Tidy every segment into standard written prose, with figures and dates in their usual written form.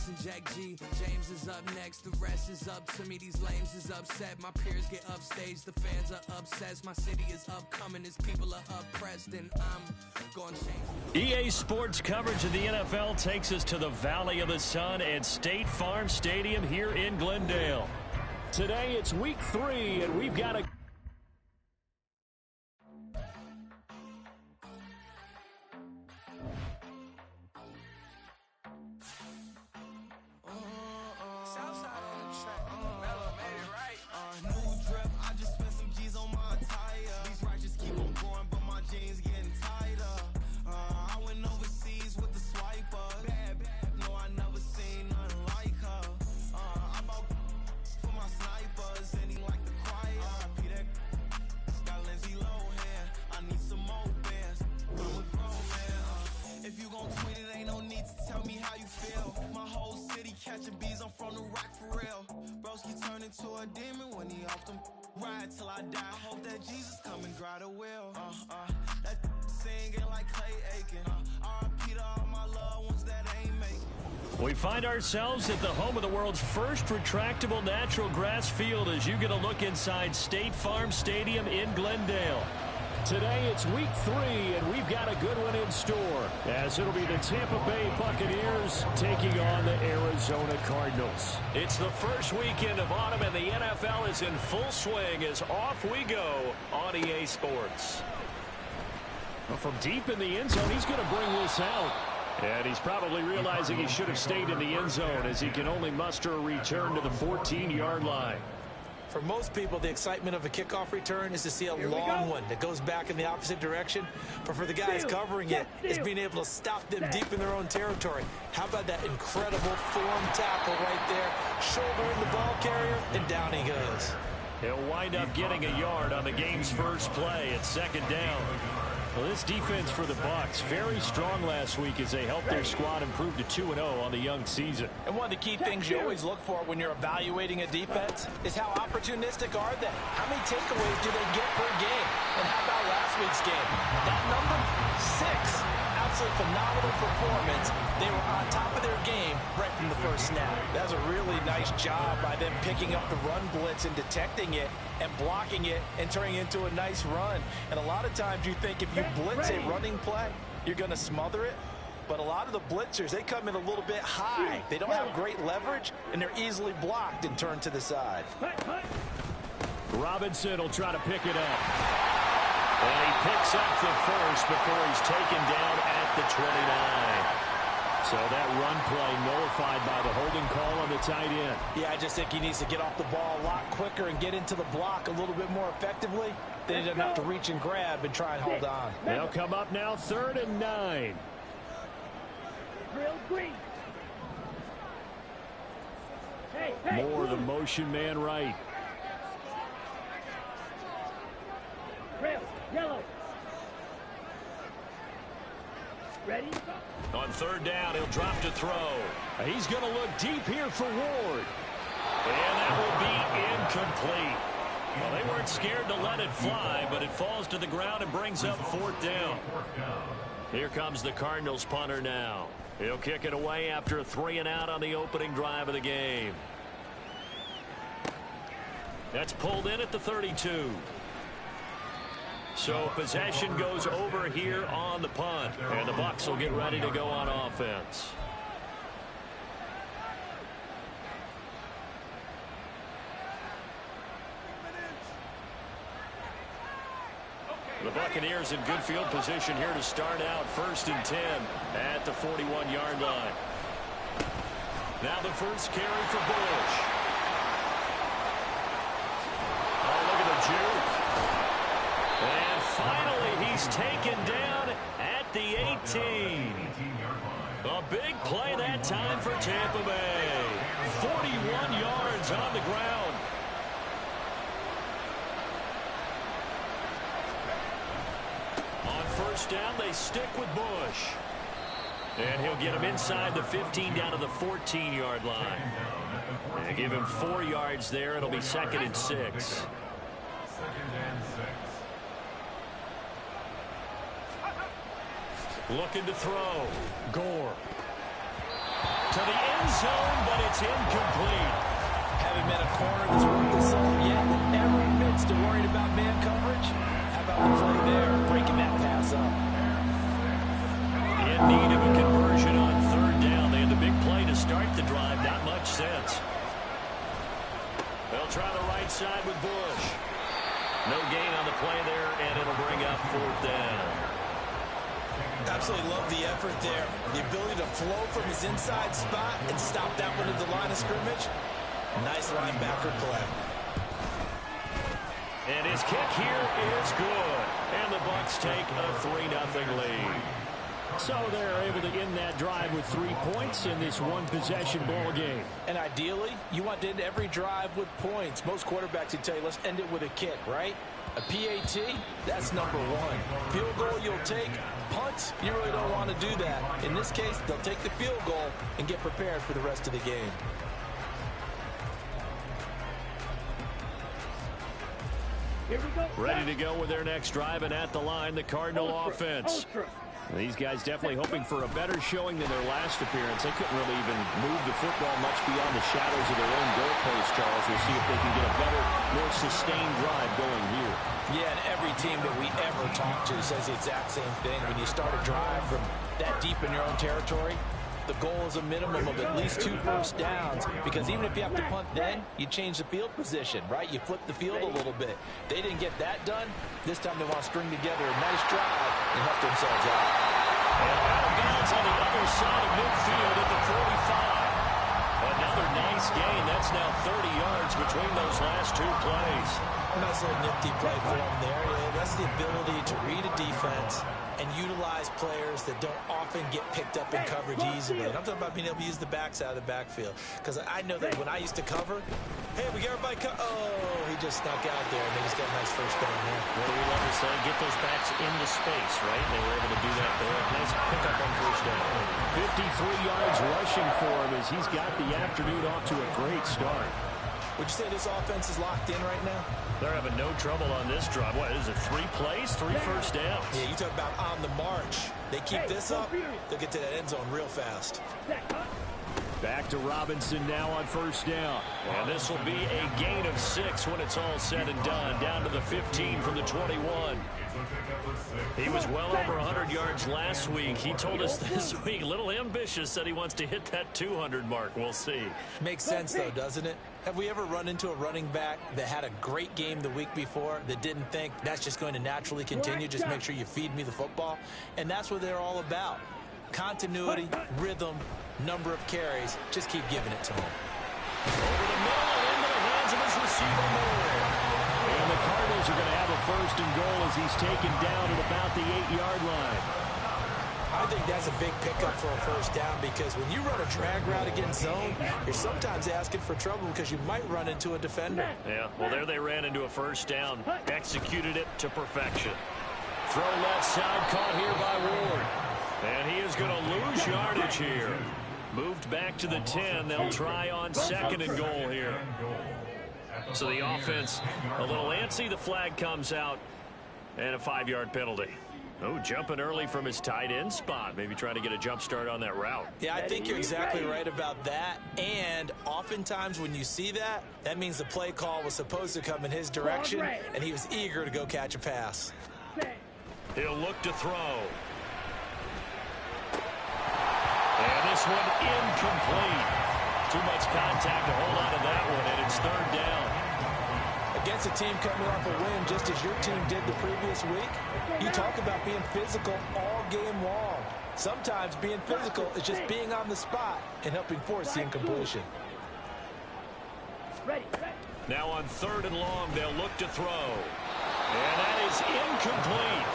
Jason, Jack G, James is up next. The rest is up to me. These lames is upset. My peers get upstaged. The fans are obsessed. My city is upcoming. His people are oppressed, and I'm going to change. EA Sports coverage of the NFL takes us to the Valley of the Sun at State Farm Stadium here in Glendale. Today it's week 3, and we've got a We find ourselves at the home of the world's first retractable natural grass field as you get a look inside State Farm Stadium in Glendale. Today it's week 3, and we've got a good one in store, as it'll be the Tampa Bay Buccaneers taking on the Arizona Cardinals. It's the first weekend of autumn, and the NFL is in full swing as off we go on EA Sports. Well, from deep in the end zone, he's going to bring this out. And he's probably realizing he should have stayed in the end zone as he can only muster a return to the 14-yard line. For most people, the excitement of a kickoff return is to see a long one that goes back in the opposite direction. But for the guys covering it, it's being able to stop them deep in their own territory. How about that incredible form tackle right there? Shouldering the ball carrier, and down he goes. He'll wind up getting a yard on the game's first play at second down. Well, this defense for the Bucs, very strong last week as they helped their squad improve to 2-0 on the young season. And one of the key things you always look for when you're evaluating a defense is how opportunistic are they? How many takeaways do they get per game? And how about last week's game? That number 6. Absolutely phenomenal performance. They were on top of their game right from the first snap. That was a really nice job by them picking up the run blitz and detecting it and blocking it and turning it into a nice run. And a lot of times you think if you blitz a running play, you're going to smother it. But a lot of the blitzers, they come in a little bit high. They don't have great leverage, and they're easily blocked and turned to the side. Robinson will try to pick it up. And he picks up the first before he's taken down at the 29. So that run play nullified by the holding call on the tight end. Yeah, I just think he needs to get off the ball a lot quicker and get into the block a little bit more effectively. Then he doesn't have to reach and grab and try and hold on. They'll come up now 3rd and 9. More the motion man right. Yellow. Ready? On 3rd down, he'll drop to throw. He's going to look deep here for Ward. And that will be incomplete. Well, they weren't scared to let it fly, but it falls to the ground and brings up 4th down. Here comes the Cardinals punter now. He'll kick it away after a 3-and-out on the opening drive of the game. That's pulled in at the 32. So possession goes over here on the punt, and the Bucs will get ready to go on offense. The Buccaneers in good field position here to start out 1st and 10 at the 41-yard line. Now the first carry for Bush. Oh, look at the juke. And finally, he's taken down at the 18. A big play that time for Tampa Bay. 41 yards on the ground. On 1st down, they stick with Bush. And he'll get him inside the 15 down to the 14-yard line. They give him 4 yards there. It'll be 2nd and 6. Looking to throw. Gore. To the end zone, but it's incomplete. Haven't met a corner that's worked this zone yet that never admits to worrying about man coverage. How about the play there, breaking that pass up? In need of a conversion on third down. They had the big play to start the drive. Not much sense. They'll try the right side with Bush. No gain on the play there, and it'll bring up fourth down. Absolutely love the effort there. The ability to flow from his inside spot and stop that one at the line of scrimmage. Nice linebacker play. And his kick here is good. And the Bucs take a 3-0 lead. So they're able to end that drive with 3 points in this one-possession ball game. And ideally, you want to end every drive with points. Most quarterbacks would tell you, let's end it with a kick, right? A PAT, that's number one. Field goal you'll take. Punts, you really don't want to do that. In this case, they'll take the field goal and get prepared for the rest of the game. Ready to go with their next drive, and at the line, the Cardinal offense. These guys definitely hoping for a better showing than their last appearance. They couldn't really even move the football much beyond the shadows of their own goalpost, Charles. We'll see if they can get a better, more sustained drive going here. Yeah, and every team that we ever talk to says the exact same thing. When you start a drive from that deep in your own territory, the goal is a minimum of at least 2 first downs, because even if you have to punt then, you change the field position, right? You flip the field a little bit. They didn't get that done. This time they want to string together a nice drive and help themselves out. And out of bounds on the other side of midfield at the 45. Another nice gain. That's now 30 yards between those last 2 plays. A nice little nifty play for them there. Yeah, that's the ability to read a defense and utilize players that don't often get picked up in coverage easily. And I'm talking about being able to use the backs out of the backfield. Because I know that when I used to cover, hey, we got everybody oh, he just snuck out there, and they just got a nice first down there. What do we love to say? Get those backs into space, right? They were able to do that there. Nice pickup on first down. 53 yards rushing for him as he's got the afternoon off to a great start. Would you say this offense is locked in right now? They're having no trouble on this drive. What is it, 3 plays, 3 first downs? Yeah, you talk about on the march. They keep this up, they'll get to that end zone real fast. Back to Robinson now on first down. And this will be a gain of 6 when it's all said and done. Down to the 15 from the 21. He was well over 100 yards last week. He told us this week, a little ambitious, said he wants to hit that 200 mark. We'll see. Makes sense, though, doesn't it? Have we ever run into a running back that had a great game the week before that didn't think that's just going to naturally continue? Just make sure you feed me the football. And that's what they're all about. Continuity, rhythm, number of carries. Just keep giving it to him. Over the middle and into the hands of his receiver, Moore. And the Cardinals are going to have a first and goal as he's taken down at about the 8-yard line. I think that's a big pickup for a first down, because when you run a drag route against zone, you're sometimes asking for trouble because you might run into a defender. Yeah, well, there they ran into a first down. Executed it to perfection. Throw left side, caught here by Ward. And he is going to lose yardage here. Moved back to the 10. They'll try on second and goal here. So the offense a little antsy. The flag comes out. And a 5-yard penalty. Oh, jumping early from his tight end spot. Maybe trying to get a jump start on that route. Yeah, I think you're exactly right about that. And oftentimes when you see that, that means the play call was supposed to come in his direction, and he was eager to go catch a pass. He'll look to throw. And this one incomplete. Too much contact to hold on to that one, and it's third down. Against a team coming off a win, just as your team did the previous week, you talk about being physical all game long. Sometimes being physical is just being on the spot and helping force the incompletion. Now on third and long, they'll look to throw. And that is incomplete.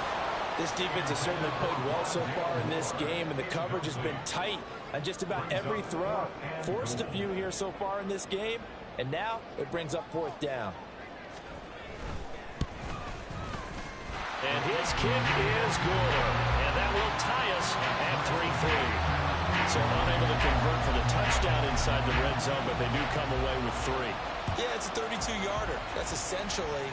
This defense has certainly played well so far in this game, and the coverage has been tight on just about every throw. Forced a few here so far in this game, and now it brings up fourth down. And his kick is good. And that will tie us at 3-3. So unable to convert for the touchdown inside the red zone, but they do come away with 3. Yeah, it's a 32-yarder. That's essentially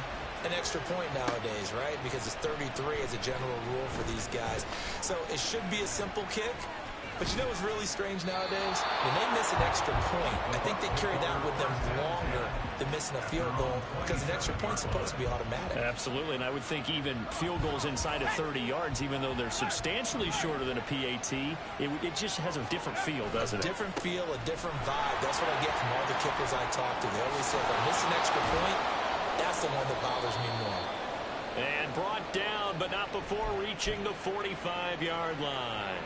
an extra point nowadays, right? Because it's 33 as a general rule for these guys. So it should be a simple kick, But you know what's really strange nowadays? When they miss an extra point, I think they carry that with them longer than missing a field goal because an extra point's supposed to be automatic. Absolutely, and I would think even field goals inside of 30 yards, even though they're substantially shorter than a PAT, it just has a different feel, doesn't it? A different feel, a different vibe. That's what I get from all the kickers I talk to. They always say if I miss an extra point, that's the one that bothers me more. And brought down, but not before reaching the 45-yard line.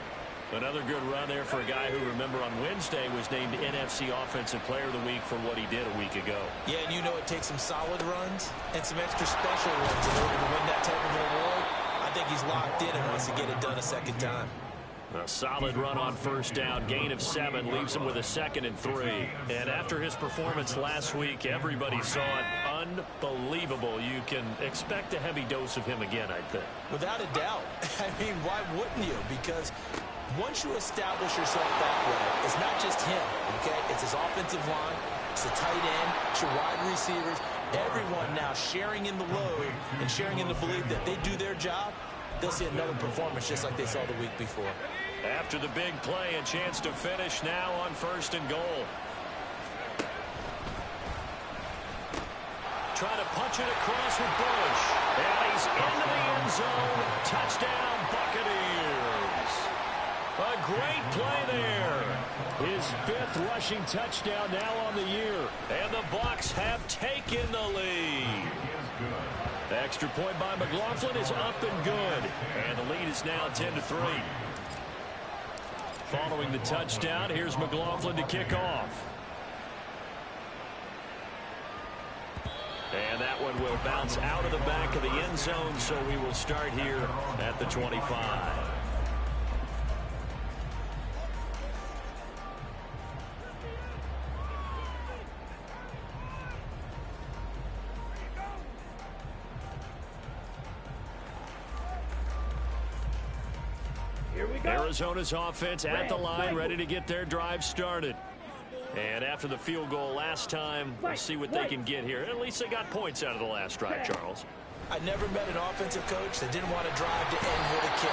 Another good run there for a guy who, remember, on Wednesday was named NFC Offensive Player of the Week for what he did a week ago. Yeah, and you know it takes some solid runs and some extra special runs in order to win that type of award. I think he's locked in and wants to get it done a second time. A solid run on first down. Gain of 7 leaves him with a 2nd and 3. And after his performance last week, everybody saw it. Unbelievable. You can expect a heavy dose of him again, I think. Without a doubt. I mean, why wouldn't you? Because once you establish yourself that way, it's not just him, okay? It's his offensive line, it's the tight end, it's your wide receivers, everyone now sharing in the load and sharing in the belief that they do their job. They'll see another performance just like they saw the week before. After the big play, a chance to finish now on 1st and goal. Trying to punch it across with Bush. And he's into the end zone. Touchdown, Buccaneers. A great play there. His 5th rushing touchdown now on the year. And the Bucs have taken the lead. The extra point by McLaughlin is up and good. And the lead is now 10-3. Following the touchdown, here's McLaughlin to kick off. And that one will bounce out of the back of the end zone, so we will start here at the 25. Arizona's offense at the line, ready to get their drive started. And after the field goal last time, we'll see what they can get here. At least they got points out of the last drive, Charles. I never met an offensive coach that didn't want to drive to end with a kick.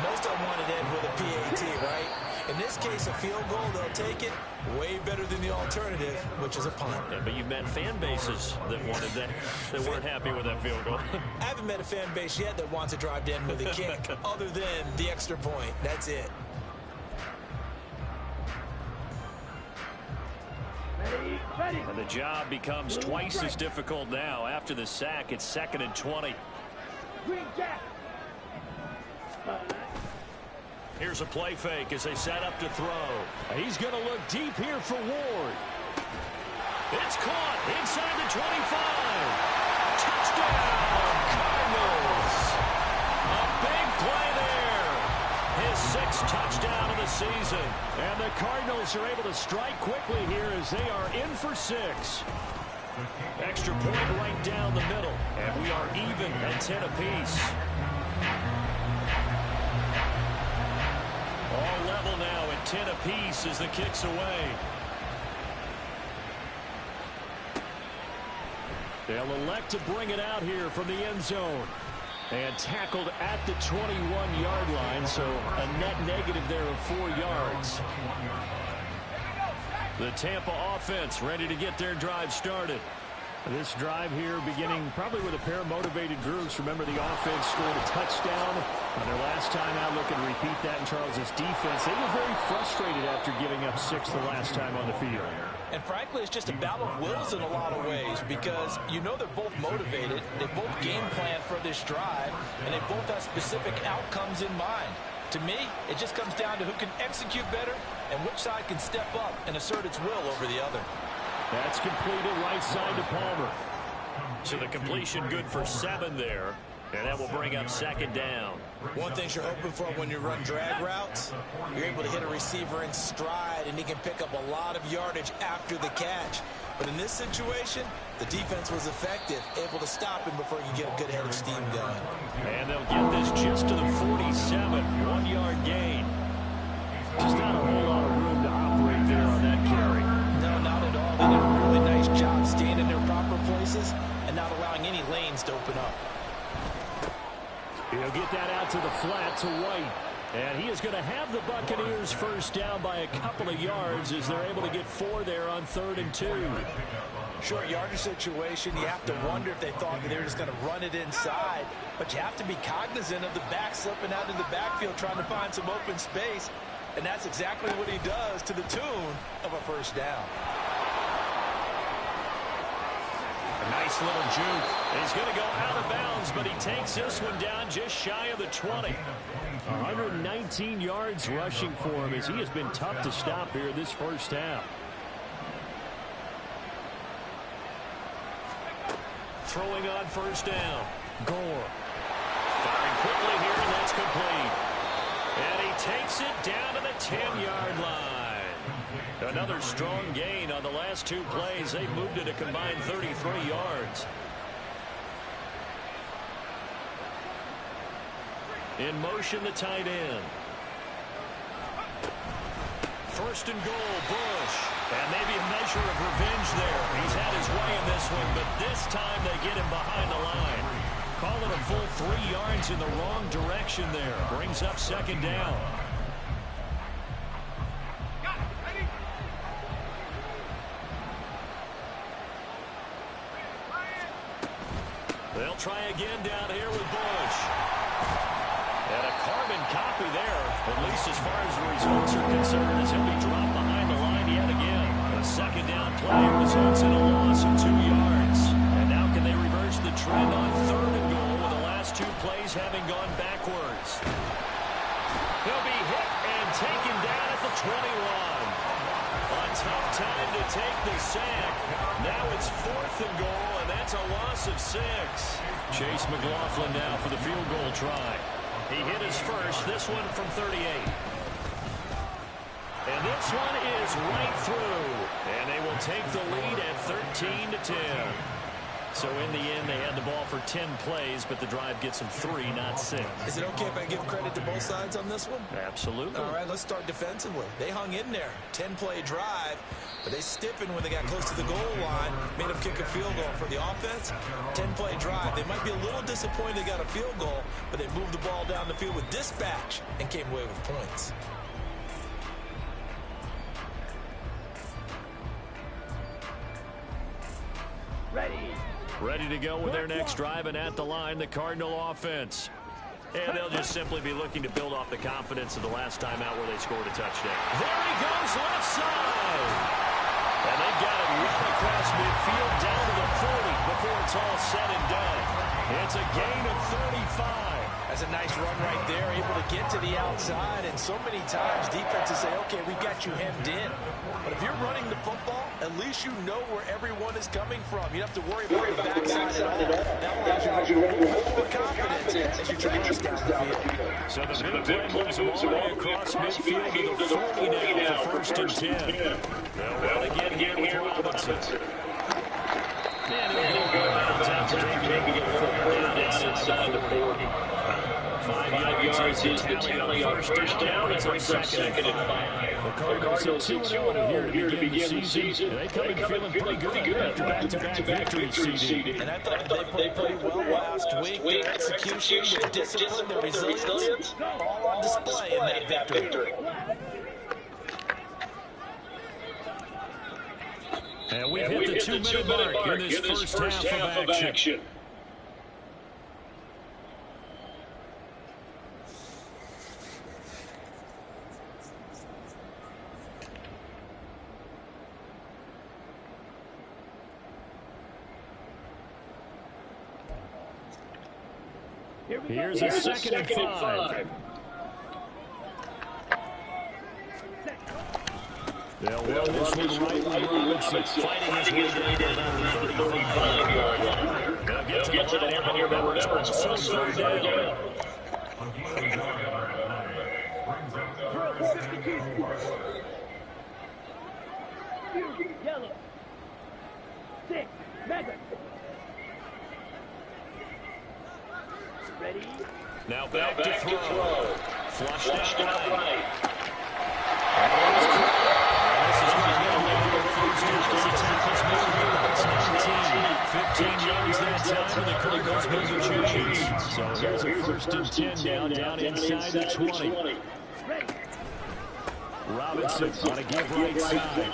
Most of them wanted to end with a PAT, right? In this case, a field goal, they'll take it way better than the alternative, which is a punt. Yeah, but you've met fan bases that wanted that, that weren't happy with that field goal. I haven't met a fan base yet that wants to drive to end with a kick, other than the extra point. That's it. And the job becomes twice as difficult now. After the sack, it's 2nd and 20. Here's a play fake as they set up to throw. He's going to look deep here for Ward. It's caught inside the 25. Touchdown, Cardinals. A big play there. His 6th touchdown of the season. And the Cardinals are able to strike quickly here as they are in for 6. Extra point right down the middle. And we are even at 10 apiece. All level now at 10 apiece as the kick's away. They'll elect to bring it out here from the end zone. And tackled at the 21-yard line, so a net negative there of 4 yards. The Tampa offense ready to get their drive started. This drive here beginning probably with a pair of motivated groups. Remember, the offense scored a touchdown on their last time out. Looking to repeat that in Charles's defense. They were very frustrated after giving up 6 the last time on the field. And frankly, it's just a battle of wills in a lot of ways because you know they're both motivated. They both game plan for this drive, and they both have specific outcomes in mind. To me, it just comes down to who can execute better and which side can step up and assert its will over the other. That's completed right side to Palmer. So the completion good for 7 there. And that will bring up 2nd down. One thing you're hoping for when you run drag routes, you're able to hit a receiver in stride, and he can pick up a lot of yardage after the catch. But in this situation, the defense was effective, able to stop him before you get a good head of steam going. And they'll get this just to the 47, 1-yard gain. Just not a whole lot of room to operate there on that carry. No, not at all. They did a really nice job staying in their proper places and not allowing any lanes to open up. He'll get that out to the flat to White. And he is going to have the Buccaneers first down by a couple of yards as they're able to get 4 there on 3rd and 2. Short yardage situation, you have to wonder if they thought that they were just going to run it inside. But you have to be cognizant of the back slipping out in the backfield trying to find some open space. And that's exactly what he does to the tune of a first down. A nice little juke. He's going to go out of bounds, but he takes this one down just shy of the 20. 119 yards rushing for him as he has been tough to stop here this first half. Throwing on first down. Gore. Firing quickly here, and that's complete. And he takes it down to the 10-yard line. Another strong gain on the last 2 plays. They moved it a combined 33 yards. In motion, the tight end. First and goal, Bush. And maybe a measure of revenge there. He's had his way in this one, but this time they get him behind the line. Call it a full 3 yards in the wrong direction there. Brings up 2nd down. They'll try again down here with Bush. And a carbon copy there, at least as far as the results are concerned, as he'll be dropped behind the line yet again. A 2nd down play results in a loss of 2 yards. And now can they reverse the trend on 3rd and goal with the last 2 plays having gone backwards? He'll be hit and taken down at the 21. A tough time to take the sack. Now it's 4th and goal, and that's a loss of 6. Chase McLaughlin now for the field goal try. He hit his first, this one from 38. And this one is right through. And they will take the lead at 13-10. So in the end, they had the ball for 10 plays, but the drive gets them 3, not 6. Is it okay if I give credit to both sides on this one? Absolutely. All right, let's start defensively. They hung in there. 10-play drive, but they stiffened when they got close to the goal line, made them kick a field goal. For the offense, 10-play drive. They might be a little disappointed they got a field goal, but they moved the ball down the field with dispatch and came away with points. Ready to go with their next drive, and at the line, the Cardinal offense. And they'll just simply be looking to build off the confidence of the last time out where they scored a touchdown. There he goes, left side. And they've got it right across midfield down to the 40 before it's all said and done. It's a gain of 35. That's a nice run right there, able to get to the outside. And so many times defenses say, okay, we got you hemmed in. But if you're running the football, at least you know where everyone is coming from. You don't have to worry about the backside at all. That allows you to have more confidence as you traverse down the field. So the big play moves them all the way across midfield to the 40 now for 1st and 10. They'll run again here with Robinson. And he'll go out after taking it 4 down inside the 40. 5 yards into the tally on first down. It's on 2nd and 5. The Cardinals are 2-0 here to begin the season. They come in feeling pretty good after back-to-back victory seeding. And I thought they played pretty well last week. Their execution, their discipline, their resilience, all on display in that victory. And we've hit the 2-minute mark in this first half of action. Here's a 2nd and 5. They'll run this one right with Robinson, fighting his way down to the 35-yard line. They'll get to the line here, but it's also 3rd down. Yellow. 6. Madden. Ready? Now back to throw. Flushed out right. This is going to be a little first as he tackles It's 19. 15 yards that time, and the Cardinals move the chains. So here's a 1st and 10 now, down inside the 20. Robinson on a give right side.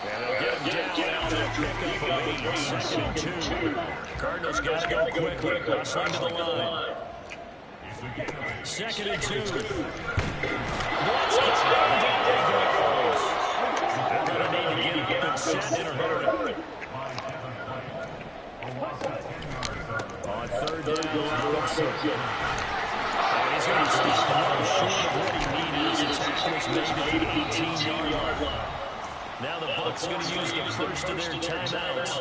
And they'll get him down after a pickup of 8, 2nd and 2. Cardinals got to go quickly. Hustling to the line. 2nd and 2. Let's go. There he goes. They're going to need to get him and set in a hurry. On 3rd down, Robinson. And he's going to stop a little short of what he needed as the tackles made it to the 18-yard line. Now the Bucs going to use the first of their timeouts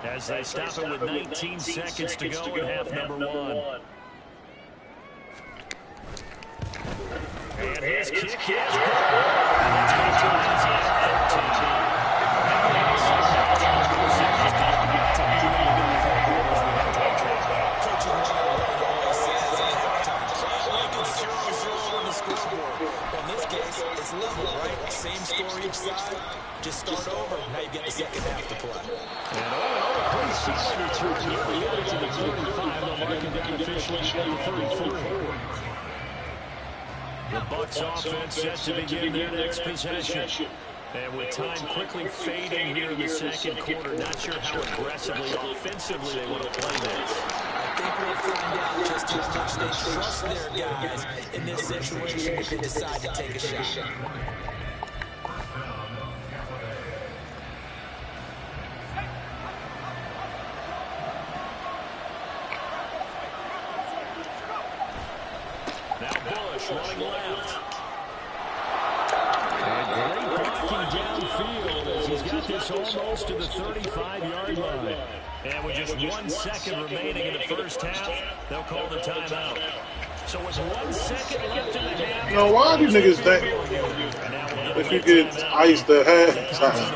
as they stop it with 19 seconds to go in half number 1. And his kick is good. And that's going to turn his at 13. In this case, it's level, right? Same score each side. Just start over. Now you get the second half to play. And over, pretty solid return here. We got it to the 35. They'll mark him down officially at the 33. The Bucs offense set to begin their next possession. And with time quickly fading here in the second quarter, not sure how aggressively, offensively they want to play this. I think we'll find out just how much they trust their guys in this situation if they decide to take a shot. Now Bush running left. And great blocking downfield as he's got this almost to the 35-yard line. And with just 1 second remaining in the first half, they'll call the timeout. So with 1 second left in the half. You know, why do niggas think if you get iced at halftime,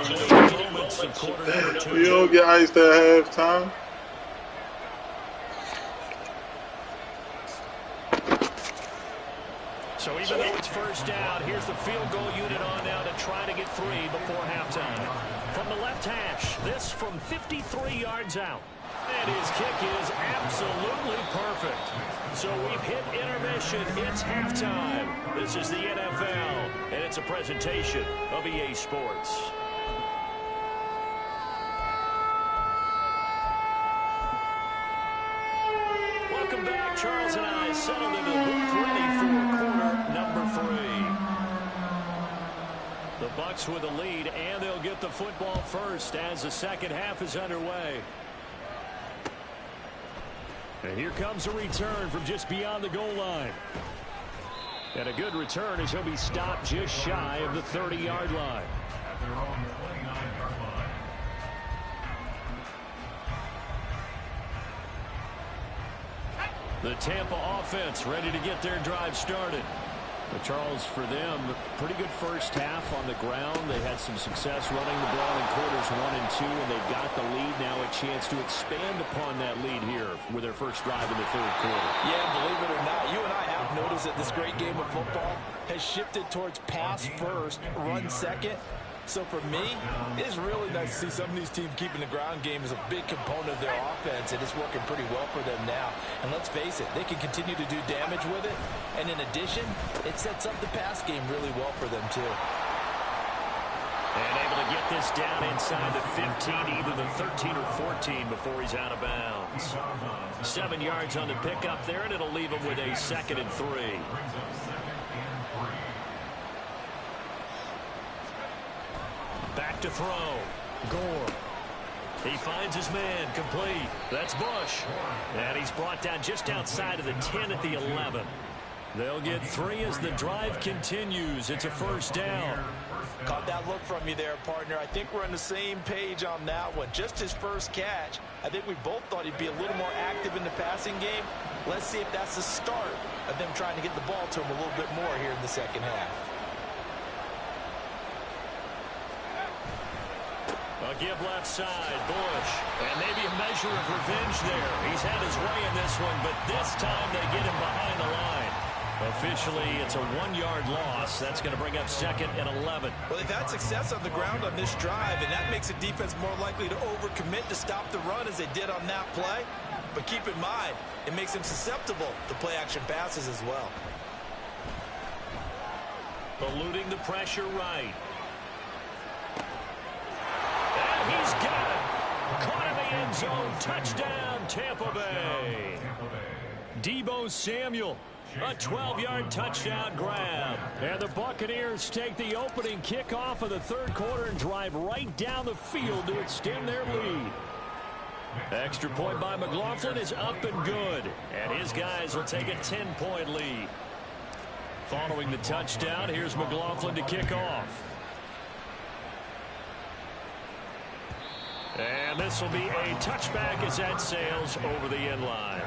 you don't get iced at halftime? So even though it's first down, here's the field goal unit on now to try to get 3 before halftime. From the left hash, this from 53 yards out. And his kick is absolutely perfect. So we've hit intermission. It's halftime. This is the NFL, and it's a presentation of EA Sports. Welcome back. Charles and I settled into the booth ready for quarter number 3. The Bucs with the lead, and they'll get the football first as the second half is underway. And here comes a return from just beyond the goal line. And a good return as he'll be stopped just shy of the 30-yard line. The Tampa offense ready to get their drive started. But Charles, for them, pretty good first half on the ground. They had some success running the ball in quarters 1 and 2, and they got the lead. Now a chance to expand upon that lead here with their first drive in the third quarter. Yeah, believe it or not, you and I have noticed that this great game of football has shifted towards pass first, run second. So for me, it's really nice to see some of these teams keeping the ground game as a big component of their offense, and it's working pretty well for them now. And let's face it, they can continue to do damage with it. And in addition, it sets up the pass game really well for them too. And able to get this down inside the 15, either the 13 or 14 before he's out of bounds. 7 yards on the pickup there, and it'll leave him with a 2nd and 3. Back to throw. Gore. He finds his man. Complete. That's Bush. And he's brought down just outside of the 10 at the 11. They'll get 3 as the drive continues. It's a first down. Caught that look from you there, partner. I think we're on the same page on that one. Just his first catch. I think we both thought he'd be a little more active in the passing game. Let's see if that's the start of them trying to get the ball to him a little bit more here in the second half. A give left side, Bush. And maybe a measure of revenge there. He's had his way in this one, but this time they get him behind the line. Officially, it's a 1-yard loss. That's going to bring up 2nd and 11. Well, they've had success on the ground on this drive, and that makes the defense more likely to overcommit to stop the run as they did on that play. But keep in mind, it makes them susceptible to play-action passes as well. Eluding the pressure right. And he's got it. Caught in the end zone. Touchdown, Tampa Bay. Deebo Samuel. A 12-yard touchdown grab. And the Buccaneers take the opening kickoff of the third quarter and drive right down the field to extend their lead. Extra point by McLaughlin is up and good. And his guys will take a 10-point lead. Following the touchdown, here's McLaughlin to kick off. And this will be a touchback as that sails over the end line.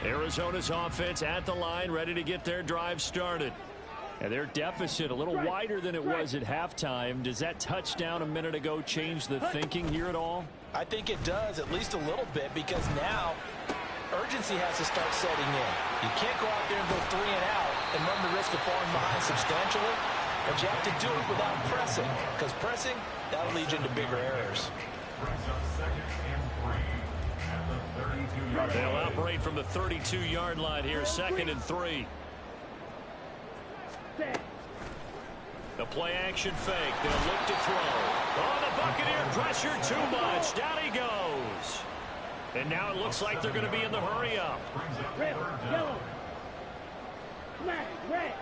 Arizona's offense at the line, ready to get their drive started. And their deficit a little wider than it was at halftime. Does that touchdown a minute ago change the thinking here at all? I think it does, at least a little bit, because now urgency has to start setting in. You can't go out there and go 3 and out and run the risk of falling behind substantially, but you have to do it without pressing, because pressing, that'll lead you into bigger errors. They'll operate from the 32-yard line here, 2nd and 3. The play-action fake. They'll look to throw. Oh, the Buccaneer pressure too much. Down he goes. And now it looks like they're going to be in the hurry-up. Red, yellow. Flag, red.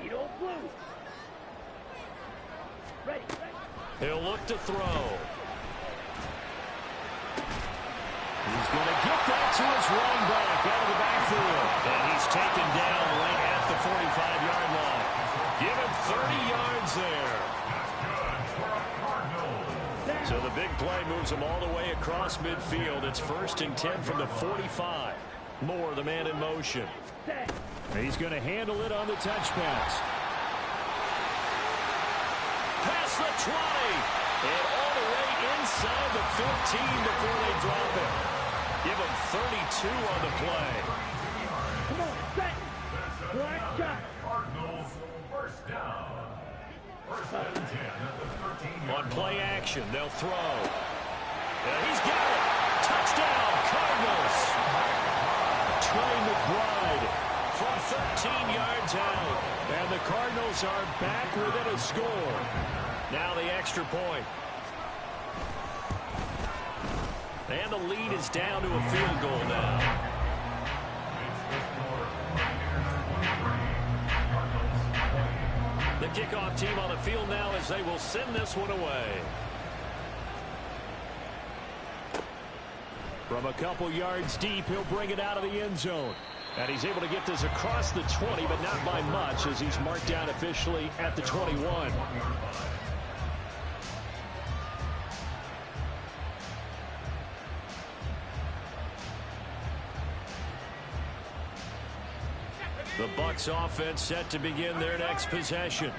Needle, blue. Ready, ready. He'll look to throw. He's going to get that to his running back out of the backfield. And he's taken down right at the 45-yard line. Give him 30 yards there. So the big play moves him all the way across midfield. It's 1st and 10 from the 45. Moore, the man in motion. He's going to handle it on the touch pass. Past the 20. And all the way inside the 15 before they drop it. Give him 32 on the play. Come on, set. Black shot. Cardinals first down. First and 10 at the 13-yard line. On play action, they'll throw. And he's got it. Touchdown, Cardinals. Trey McBride from 13 yards out. And the Cardinals are back within a score. Now the extra point. And the lead is down to a field goal now. The kickoff team on the field now as they will send this one away. From a couple yards deep, he'll bring it out of the end zone. And he's able to get this across the 20, but not by much as he's marked down officially at the 21. The Bucs offense set to begin their next possession.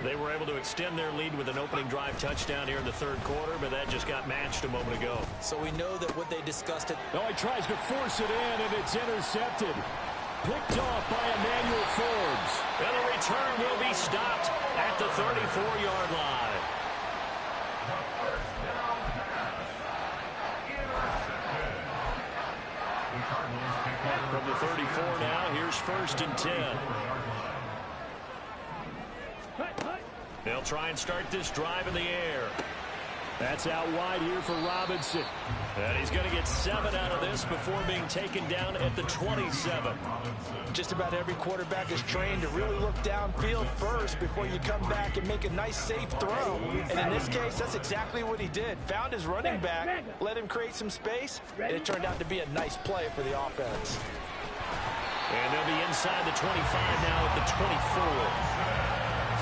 They were able to extend their lead with an opening drive touchdown here in the third quarter, but that just got matched a moment ago. So we know that what they discussed it. Oh, he tries to force it in, and it's intercepted. Picked off by Emmanuel Forbes. And the return will be stopped at the 34-yard line. From the 34 now, here's 1st and 10. They'll try and start this drive in the air. That's out wide here for Robinson. And he's going to get 7 out of this before being taken down at the 27. Just about every quarterback is trained to really look downfield first before you come back and make a nice, safe throw. And in this case, that's exactly what he did. Found his running back, let him create some space, and it turned out to be a nice play for the offense. And they'll be inside the 25 now at the 24.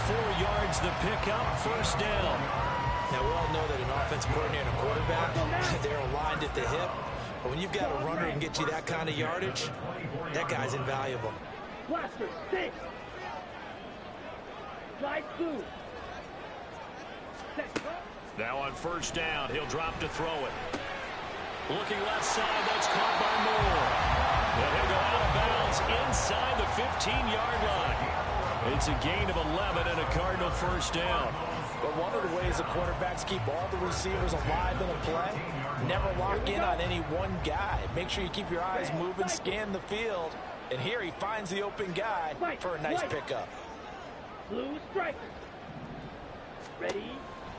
4 yards the pickup, 1st down. Now, we all know that an offensive coordinator and a quarterback, they're aligned at the hip. But when you've got a runner who can get you that kind of yardage, that guy's invaluable. Blaster, 6. Slide 2. Now on 1st down, he'll drop to throw it. Looking left side, that's caught by Moore. And he'll go out of bounds inside the 15-yard line. It's a gain of 11 and a Cardinal first down. But one of the ways the quarterbacks keep all the receivers alive in a play, never lock in on any one guy. Make sure you keep your eyes moving, scan the field. And here he finds the open guy for a nice pickup. Blue striker. Ready?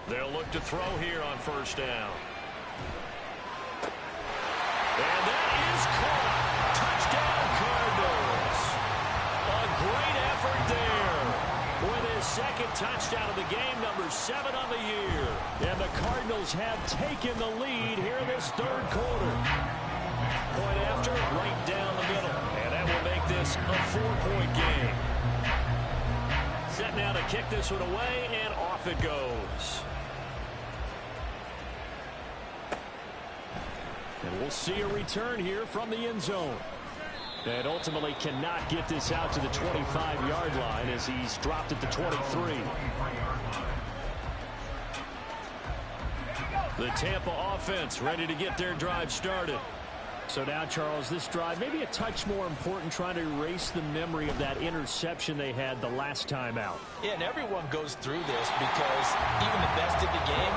They'll look to throw here on first down. And that is caught. Touchdown, Cardinals. A great effort there. With his second touchdown of the game, number 7 on the year. And the Cardinals have taken the lead here in this third quarter. Point after, right down the middle. And that will make this a 4-point game. Set now to kick this one away, and off it goes. And we'll see a return here from the end zone. And ultimately cannot get this out to the 25-yard line as he's dropped at the 23. The Tampa offense ready to get their drive started. So now, Charles, this drive maybe a touch more important, trying to erase the memory of that interception they had the last time out. Yeah, and everyone goes through this because even the best in the game,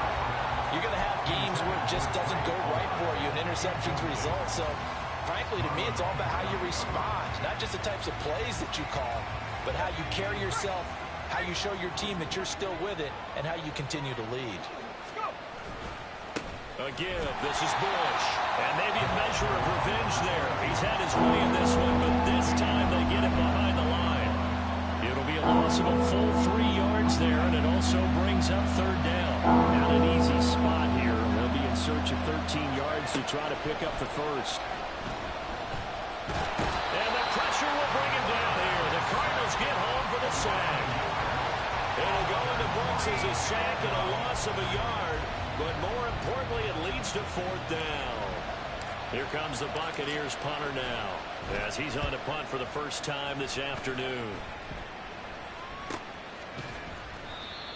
you're going to have games where it just doesn't go right for you, and interceptions result. So, frankly, to me, it's all about how you respond, not just the types of plays that you call, but how you carry yourself, how you show your team that you're still with it, and how you continue to lead. A give. This is Bush. And maybe a measure of revenge there. He's had his way in this one, but this time they get him behind the line. It'll be a loss of a full 3 yards there, and it also brings up third down. Not an easy spot here. They'll be in search of 13 yards to try to pick up the first. And the pressure will bring him down here. The Cardinals get home for the sack. It'll go into books as a sack and a loss of a yard. But more importantly, it leads to fourth down. Here comes the Buccaneers punter now, as he's on to punt for the first time this afternoon.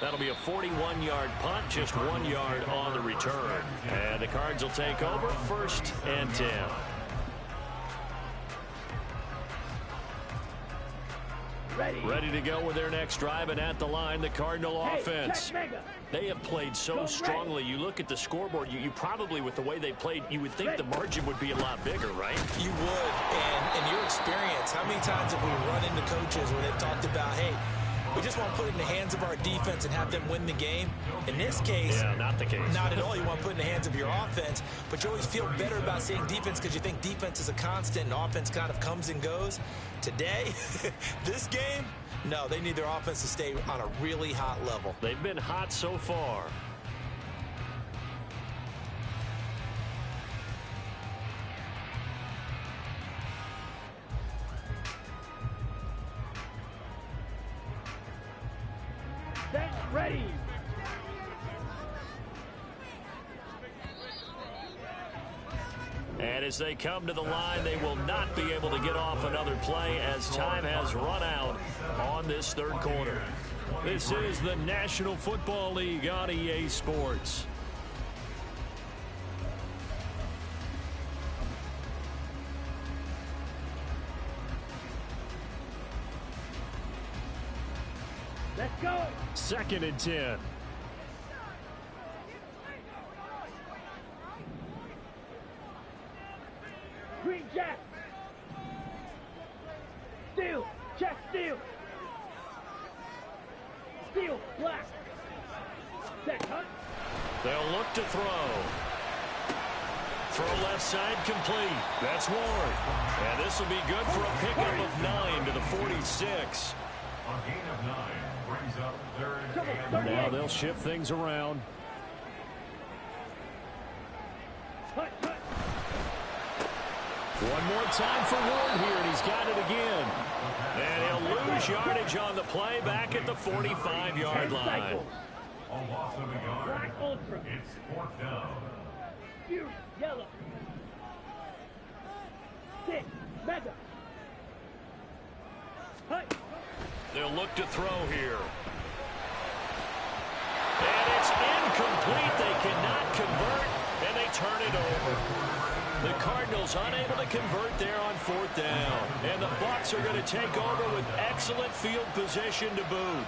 That'll be a 41-yard punt, just 1 yard on the return. And the Cards will take over, 1st and 10. Ready to go with their next drive, and at the line, the Cardinal offense. They have played so strongly. You look at the scoreboard, you probably, with the way they played, you would think the margin would be a lot bigger, right? You would, and in your experience, how many times have we run into coaches where they've talked about, hey, we just want to put it in the hands of our defense and have them win the game? In this case, not the case. Not at all. You want to put it in the hands of your offense, but you always feel better about saying defense because you think defense is a constant and offense kind of comes and goes. Today, this game, no, they need their offense to stay on a really hot level. They've been hot so far. Ready. And as they come to the line, they will not be able to get off another play as time has run out on this third quarter. This is the National Football League on EA Sports. Let's go. 2nd and 10. Green Jack. Steal. Check steal. Steal. Black. Set hunt. They'll look to throw. Throw left side complete. That's Ward. And this will be good for a pickup of 9 to the 46. A gain of 9 brings up 3rd and Now they'll shift things around. One more time for Ward here, and he's got it again. And he'll lose yardage on the play back at the 45-yard line. A loss of a yard. Black Ultra. It's 4th down. Fuse. Yellow. 6. Mega. Hut. They'll look to throw here. And it's incomplete. They cannot convert, and they turn it over. The Cardinals unable to convert there on 4th down. And the Bucs are going to take over with excellent field position to boot.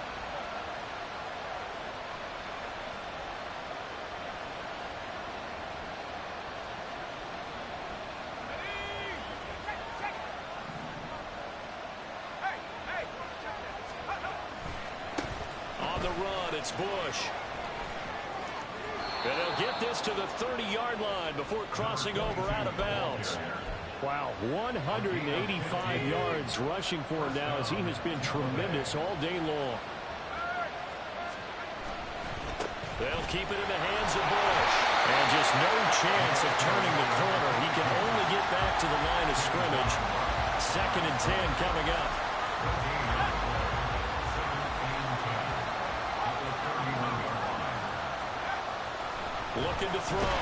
On the run, it's Bush. And they'll get this to the 30-yard line before crossing over out of bounds. Wow, 185 yards rushing for him now as he has been tremendous all day long. They'll keep it in the hands of Bush. And just no chance of turning the corner. He can only get back to the line of scrimmage. 2nd and 10 coming up. Looking to throw.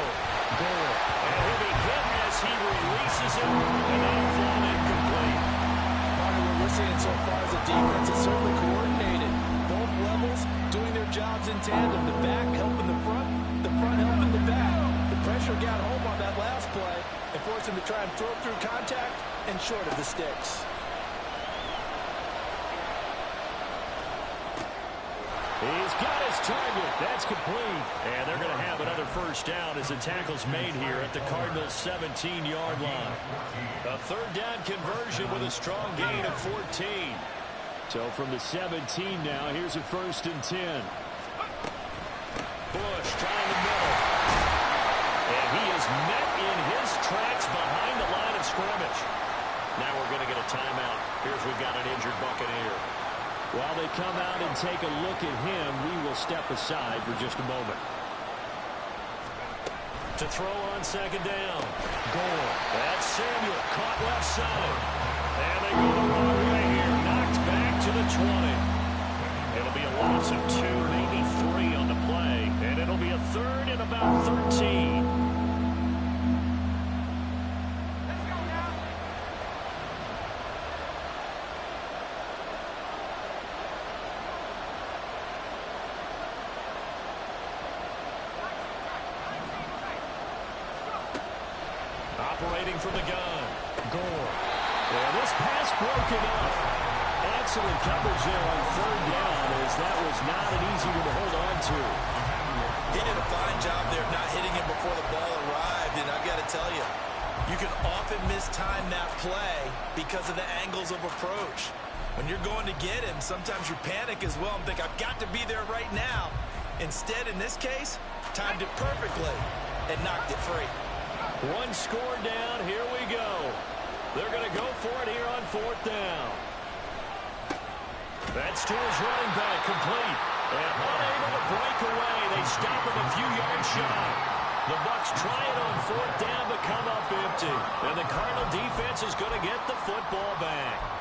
Goal. And he'll be hit as he releases it. And that'll fall incomplete. Part of what we're seeing so far as a defense is certainly coordinated. Both levels doing their jobs in tandem. The back helping the front helping the back. The pressure got home on that last play and forced him to try and throw through contact and short of the sticks. He's got his target. That's complete. And they're going to have another 1st down as the tackle's made here at the Cardinals' 17-yard line. A 3rd down conversion with a strong gain of 14. So from the 17 now, here's a 1st and 10. Bush trying the middle. And he is met in his tracks behind the line of scrimmage. Now we're going to get a timeout. Here's we've got an injured Buccaneer. While they come out and take a look at him, we will step aside for just a moment. To throw on 2nd down. Goal. That's Samuel. Caught left side. And they go the wrong way here. Knocked back to the 20. It'll be a loss of 2, maybe 3 on the play. And it'll be a 3rd and about 13. Operating from the gun. Gore. And this pass broken up. Excellent coverage there on 3rd down as that was not an easy one to hold on to. He did a fine job there of not hitting him before the ball arrived, and I've got to tell you, you can often mistime that play because of the angles of approach. When you're going to get him, sometimes you panic as well and think, I've got to be there right now. Instead, in this case, timed it perfectly and knocked it free. 1 score down. Here we go. They're going to go for it here on 4th down. That's to his running back, complete. And unable to break away. They stop him a few yards shy. The Bucs try it on 4th down, but come up empty. And the Cardinal defense is going to get the football back.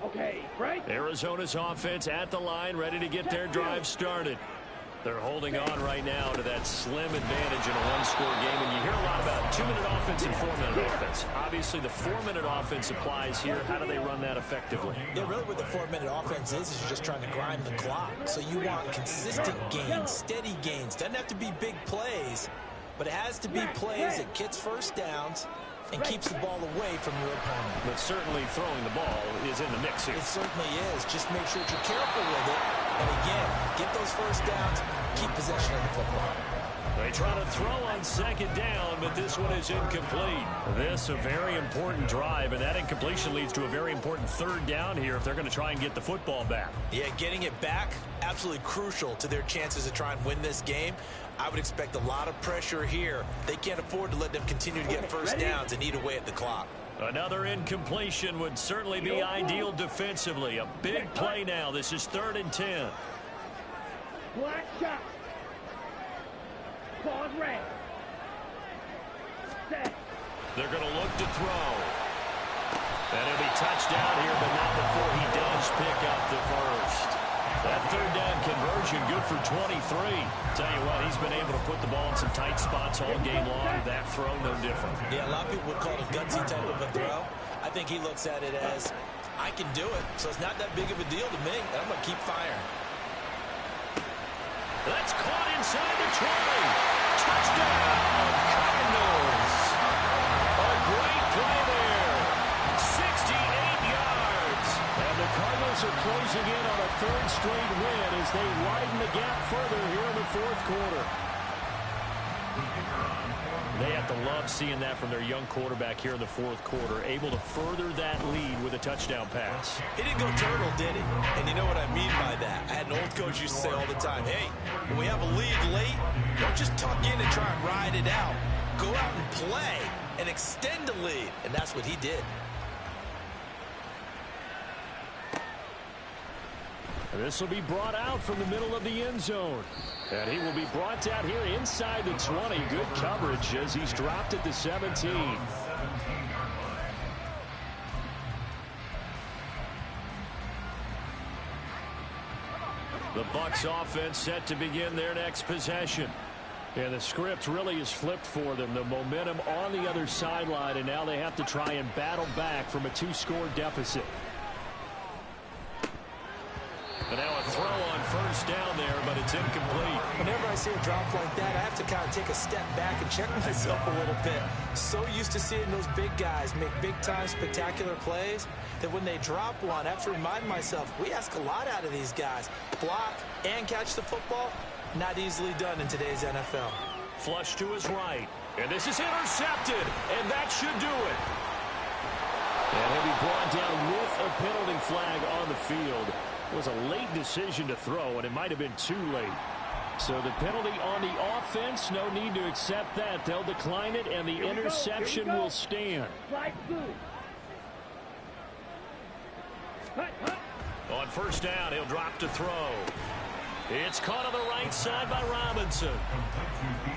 Okay, break. Arizona's offense at the line, ready to get their drive started. They're holding on right now to that slim advantage in a 1-score game. And you hear a lot about 2-minute offense and 4-minute offense. Obviously, the 4-minute offense applies here. How do they run that effectively? Yeah, really what the 4-minute offense is you're just trying to grind the clock. So you want consistent gains, steady gains. Doesn't have to be big plays, but it has to be plays that gets 1st downs and keeps the ball away from your opponent. But certainly throwing the ball is in the mix here. It certainly is. Just make sure that you're careful with it. And again, get those 1st downs, keep possession of the football. They try to throw on 2nd down, but this one is incomplete. This a very important drive, and that incompletion leads to a very important 3rd down here if they're going to try and get the football back. Yeah, getting it back, absolutely crucial to their chances to try and win this game. I would expect a lot of pressure here. They can't afford to let them continue to get 1st downs and eat away at the clock. Another incompletion would certainly be ideal defensively. A big play now. This is 3rd and 10. Black shot. Pause red. Set. They're going to look to throw. And he'll be touched down here, but not before he does pick up the 1st. That third down conversion good for 23. Tell you what, he's been able to put the ball in some tight spots all game long. That throw, no different. Yeah, a lot of people would call it a gutsy type of a throw. I think he looks at it as, I can do it, so it's not that big of a deal to me, and I'm going to keep firing. That's caught inside the 20. Touchdown, Cardinals. A great play there. 68 yards. And the Cardinals are closing in on a third straight win as they widen the gap further here in the fourth quarter. They have to love seeing that from their young quarterback here in the fourth quarter, able to further that lead with a touchdown pass. He didn't go turtle, did he? And you know what I mean by that. I had an old coach used to say all the time, hey, when we have a lead late, don't just tuck in and try and ride it out. Go out and play and extend the lead. And that's what he did. This will be brought out from the middle of the end zone. And he will be brought out here inside the 20. Good coverage as he's dropped at the 17. The Bucs offense set to begin their next possession. And the script really is flipped for them. The momentum on the other sideline, and now they have to try and battle back from a 2-score deficit. But now a throw on first down there, but it's incomplete. Whenever I see a drop like that, I have to kind of take a step back and check myself a little bit. So used to seeing those big guys make big-time spectacular plays that when they drop one, I have to remind myself, we ask a lot out of these guys. Block and catch the football, not easily done in today's NFL. Flush to his right. And this is intercepted, and that should do it. And he'll be brought down with a penalty flag on the field. It was a late decision to throw, and it might have been too late. So the penalty on the offense, no need to accept that. They'll decline it, and the interception will stand. On first down, he'll drop to throw. It's caught on the right side by Robinson.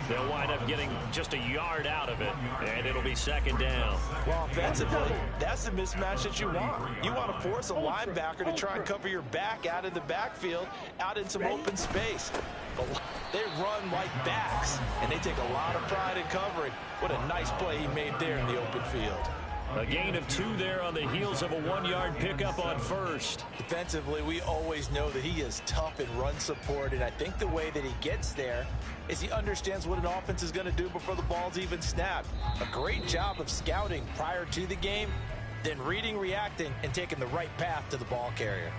They'll wind up getting just a yard out of it, and it'll be second down. Well, offensively, that's the mismatch that you want. You want to force a linebacker to try and cover your back out of the backfield, out in some open space. But they run like backs, and they take a lot of pride in covering. What a nice play he made there in the open field. A gain of 2 there on the heels of a 1-yard pickup on first. Defensively, we always know that he is tough in run support, and I think the way that he gets there is he understands what an offense is going to do before the ball's even snapped. A great job of scouting prior to the game, then reading, reacting, and taking the right path to the ball carrier.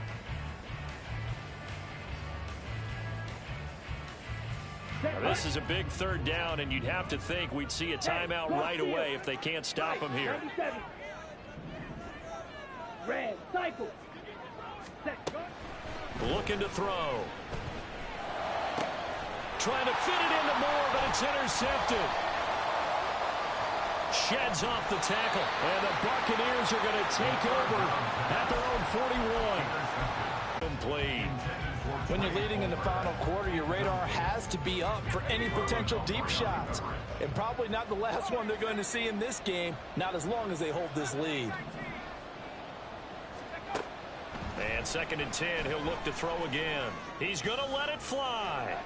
Now, this is a big third down, and you'd have to think we'd see a timeout right away if they can't stop him here. Red, cycle. Looking to throw. Trying to fit it into Moore, but it's intercepted. Sheds off the tackle, and the Buccaneers are going to take over at their own 41. Complete. When you're leading in the final quarter, your radar has to be up for any potential deep shots. And probably not the last one they're going to see in this game, not as long as they hold this lead. And 2nd and 10, he'll look to throw again. He's going to let it fly.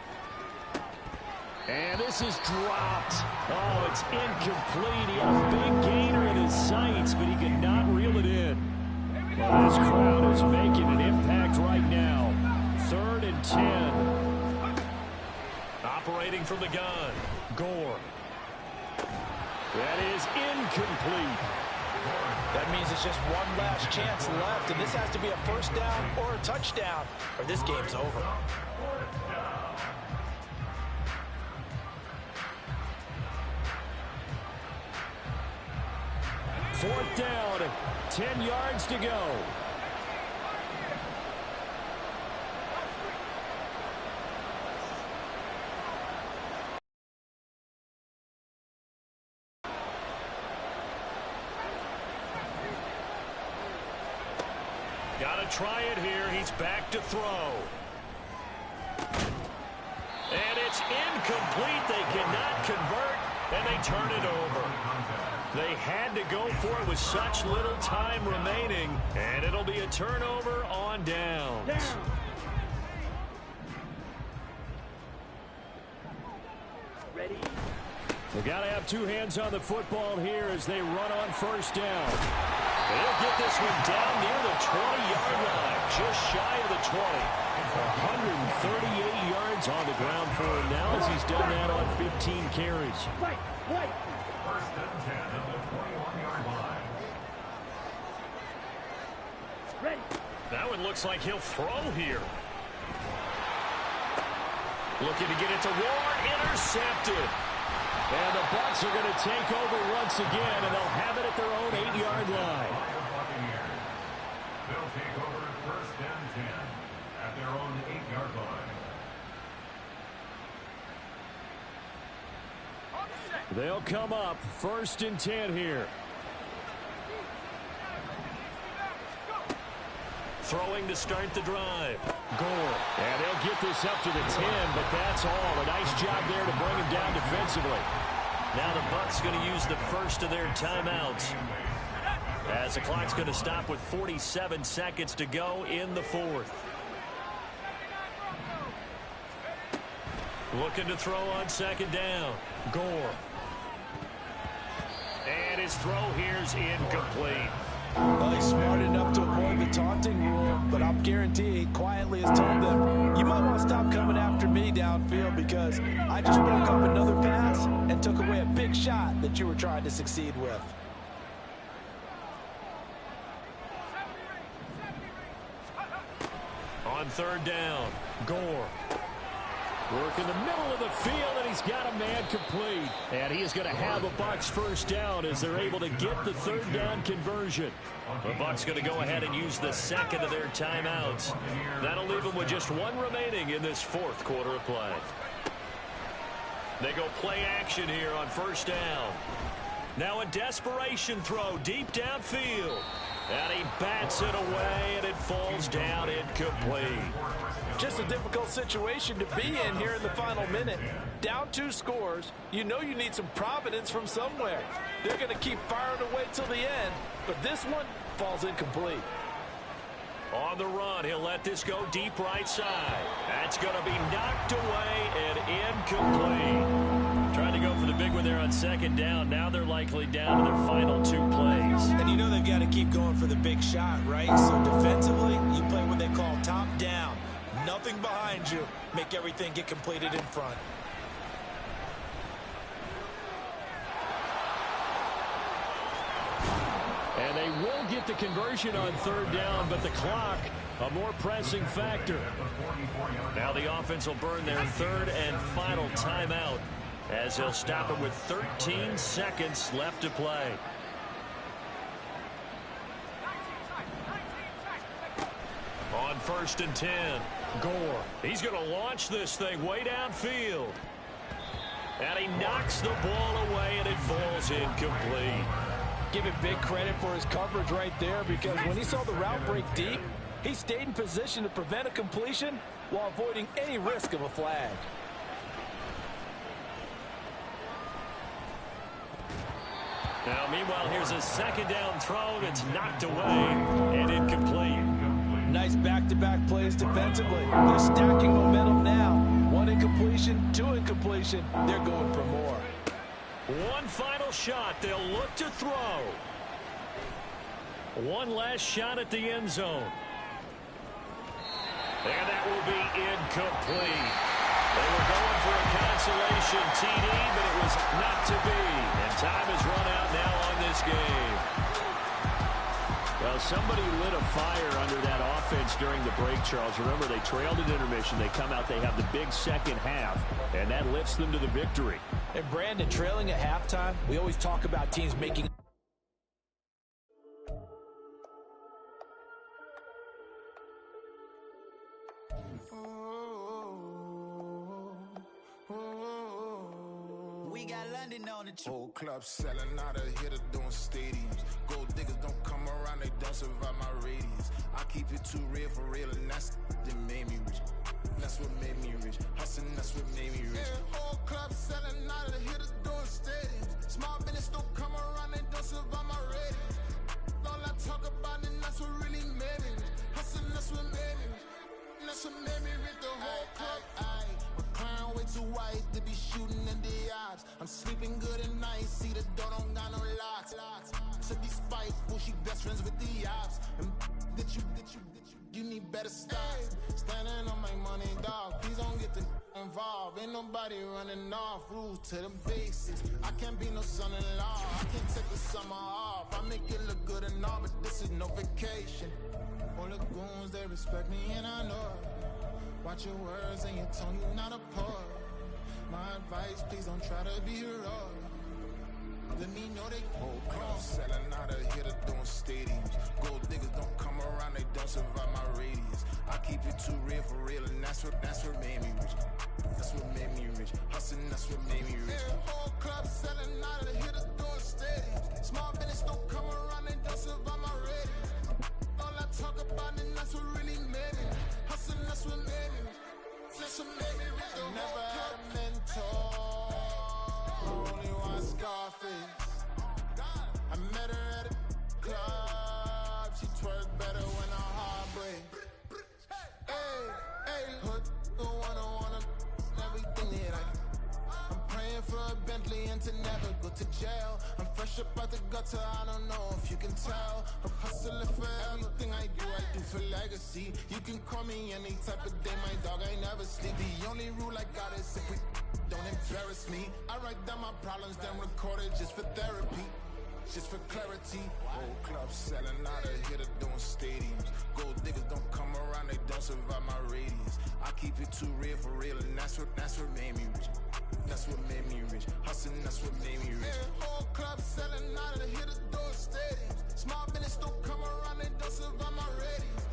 And this is dropped. Oh, it's incomplete. He had a big gainer in his sights, but he could not reel it in. Well, this crowd is making an impact right now. 3rd and 10. Operating from the gun. Gore. That is incomplete. That means it's just one last chance left, and this has to be a first down or a touchdown, or this game's over. Fourth down, 10 yards to go. Got to try it here. He's back to throw. And it's incomplete. They cannot convert, and they turn it over. They had to go for it with such little time remaining, and it'll be a turnover on downs. They got to have two hands on the football here as they run on first down. They'll get this one down near the 20-yard line, just shy of the 20. 138 yards on the ground for him now as he's done that on 15 carries. First and 10 at the 21-yard line. That one looks like he'll throw here. Looking to get it to Ward, intercepted. And the Bucs are going to take over once again, and they'll have it at their own 8-yard line. They'll take over at first and 10 at their own 8-yard line. They'll come up first and 10 here. Throwing to start the drive. Gore. And they'll get this up to the 10, but that's all. A nice job there to bring him down defensively. Now the Bucs going to use the first of their timeouts, as the clock's going to stop with 47 seconds to go in the fourth. Looking to throw on second down. Gore. And his throw here's incomplete. Well, he's smart enough to avoid the taunting rule, but I'm guaranteeing he quietly has told them, you might want to stop coming after me downfield because I just broke up another pass and took away a big shot that you were trying to succeed with. On third down, Gore. Work in the middle of the field, and he's got a man complete. And he is going to have a Bucs first down as they're able to get the third down conversion. The Bucs going to go ahead and use the second of their timeouts. That'll leave them with just one remaining in this fourth quarter of play. They go play action here on first down. Now a desperation throw deep downfield. And he bats it away, and it falls down incomplete. Just a difficult situation to be in here in the final minute. Down 2 scores, you know you need some providence from somewhere. They're going to keep firing away till the end, but this one falls incomplete. On the run, he'll let this go deep right side. That's going to be knocked away and incomplete. Trying to go for the big one there on second down. Now they're likely down to their final 2 plays. And you know they've got to keep going for the big shot, right? So defensively, you play what they call top down. Nothing behind you. Make everything get completed in front. And they will get the conversion on third down, but the clock, a more pressing factor. Now the offense will burn their third and final timeout as they'll stop it with 13 seconds left to play. On first and 10, Gore. He's going to launch this thing way downfield. And he knocks the ball away, and it falls incomplete. Give him big credit for his coverage right there, because when he saw the route break deep, he stayed in position to prevent a completion while avoiding any risk of a flag. Now, meanwhile, here's a second down throw that's knocked away and incomplete. Nice back-to-back plays defensively. They're stacking momentum now. 1 incompletion, 2 incompletion. They're going for more. One final shot. They'll look to throw. One last shot at the end zone. And that will be incomplete. They were going for a consolation TD, but it was not to be. And time has run out now on this game. Well, somebody lit a fire under that offense during the break, Charles. Remember, they trailed at intermission. They come out, they have the big second half, and that lifts them to the victory. And Brandon, trailing at halftime, we always talk about teams making We got London on the whole club selling out of hitter doing stadiums. Gold diggers don't come around, they don't survive my radius. I keep it too real for real, and that's that made me rich. That's what made me rich. Hustling, that's what made me rich. Yeah, whole club selling out of hitters doing stadiums. Small business don't come around, they don't survive my radius. All I talk about, and that's what really made me rich. Hustling, that's what made me rich. That's what made me rich. The whole club. My crown way too white to be shooting in the eyes. I'm sleeping good to be spiteful. She best friends with the ops. And you need better stop. Standing on my money, dog. Please don't get the involved. Ain't nobody running off. Rules to the basics. I can't be no son-in-law. I can't take the summer off. I make it look good and all, but this is no vacation. All the goons, they respect me and I know it. Watch your words and your tone, you not a poet. My advice, please don't try to be heroic. Let me know they whole club selling out of here to doing stadiums. Gold diggers don't come around, they don't survive my radius. I keep it too real for real, and that's what made me rich. That's what made me rich. Hustling, that's what made me rich. Whole club selling out of here to doing stadiums. Small business don't come around, they don't survive my radius. All I talk about, and that's what really made me. Hustling, that's what made me rich. That's what made me rich. Never had a mentor. Only one Scarface. I met her at a club. She twerk better when her heart breaks. Hey, hey, hood, the wanna everything that I'm praying for a Bentley and to never go to jail. I'm fresh up out the gutter, I don't know if you can tell. I'm hustling for everything I do for legacy. You can call me any type of day, my dog, I never sleep. The only rule I got is if we don't embarrass me. I write down my problems, then record it just for therapy. Just for clarity. Whole club selling out of here to doing stadiums. Gold diggers don't come around, they don't survive my radius. I keep it too real for real, and that's what made me rich. That's what made me rich. Hustling, that's what made me rich. Whole club selling out of here to doing stadiums. Small business don't come around, they don't survive my radius.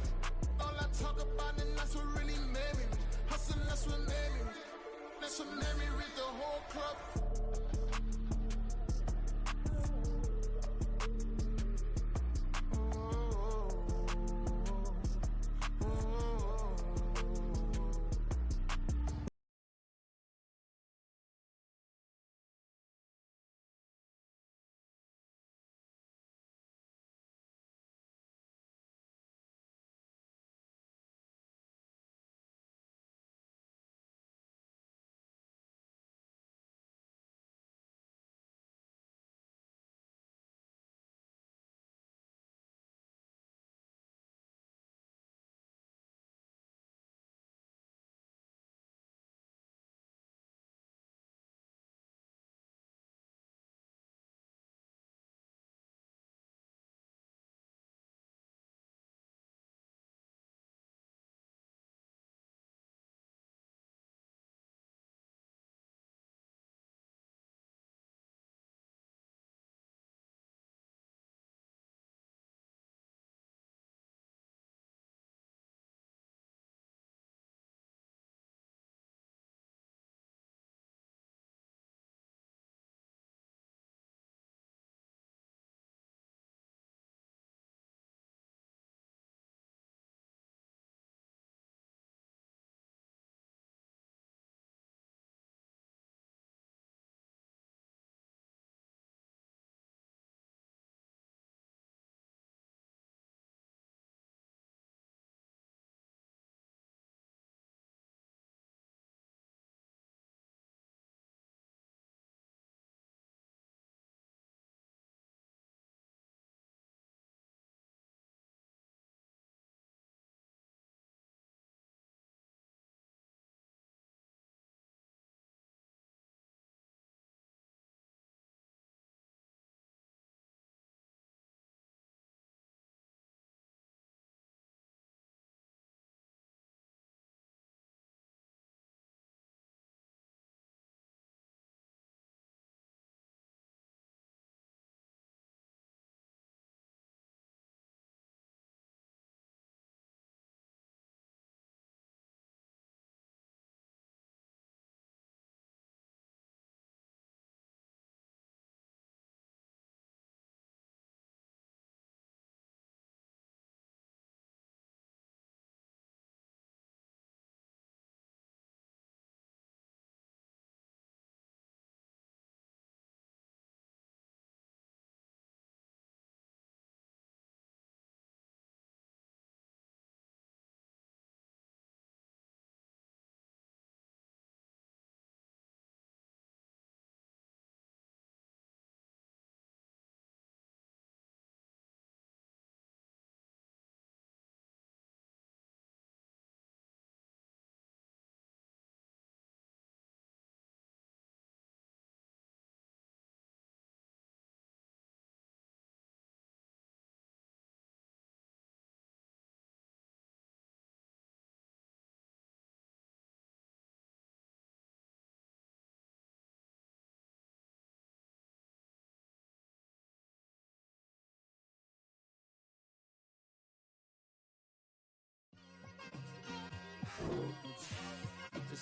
All I talk about, and that's what really made me rich. Hustling, that's what made me rich. That's what made me rich. The whole club.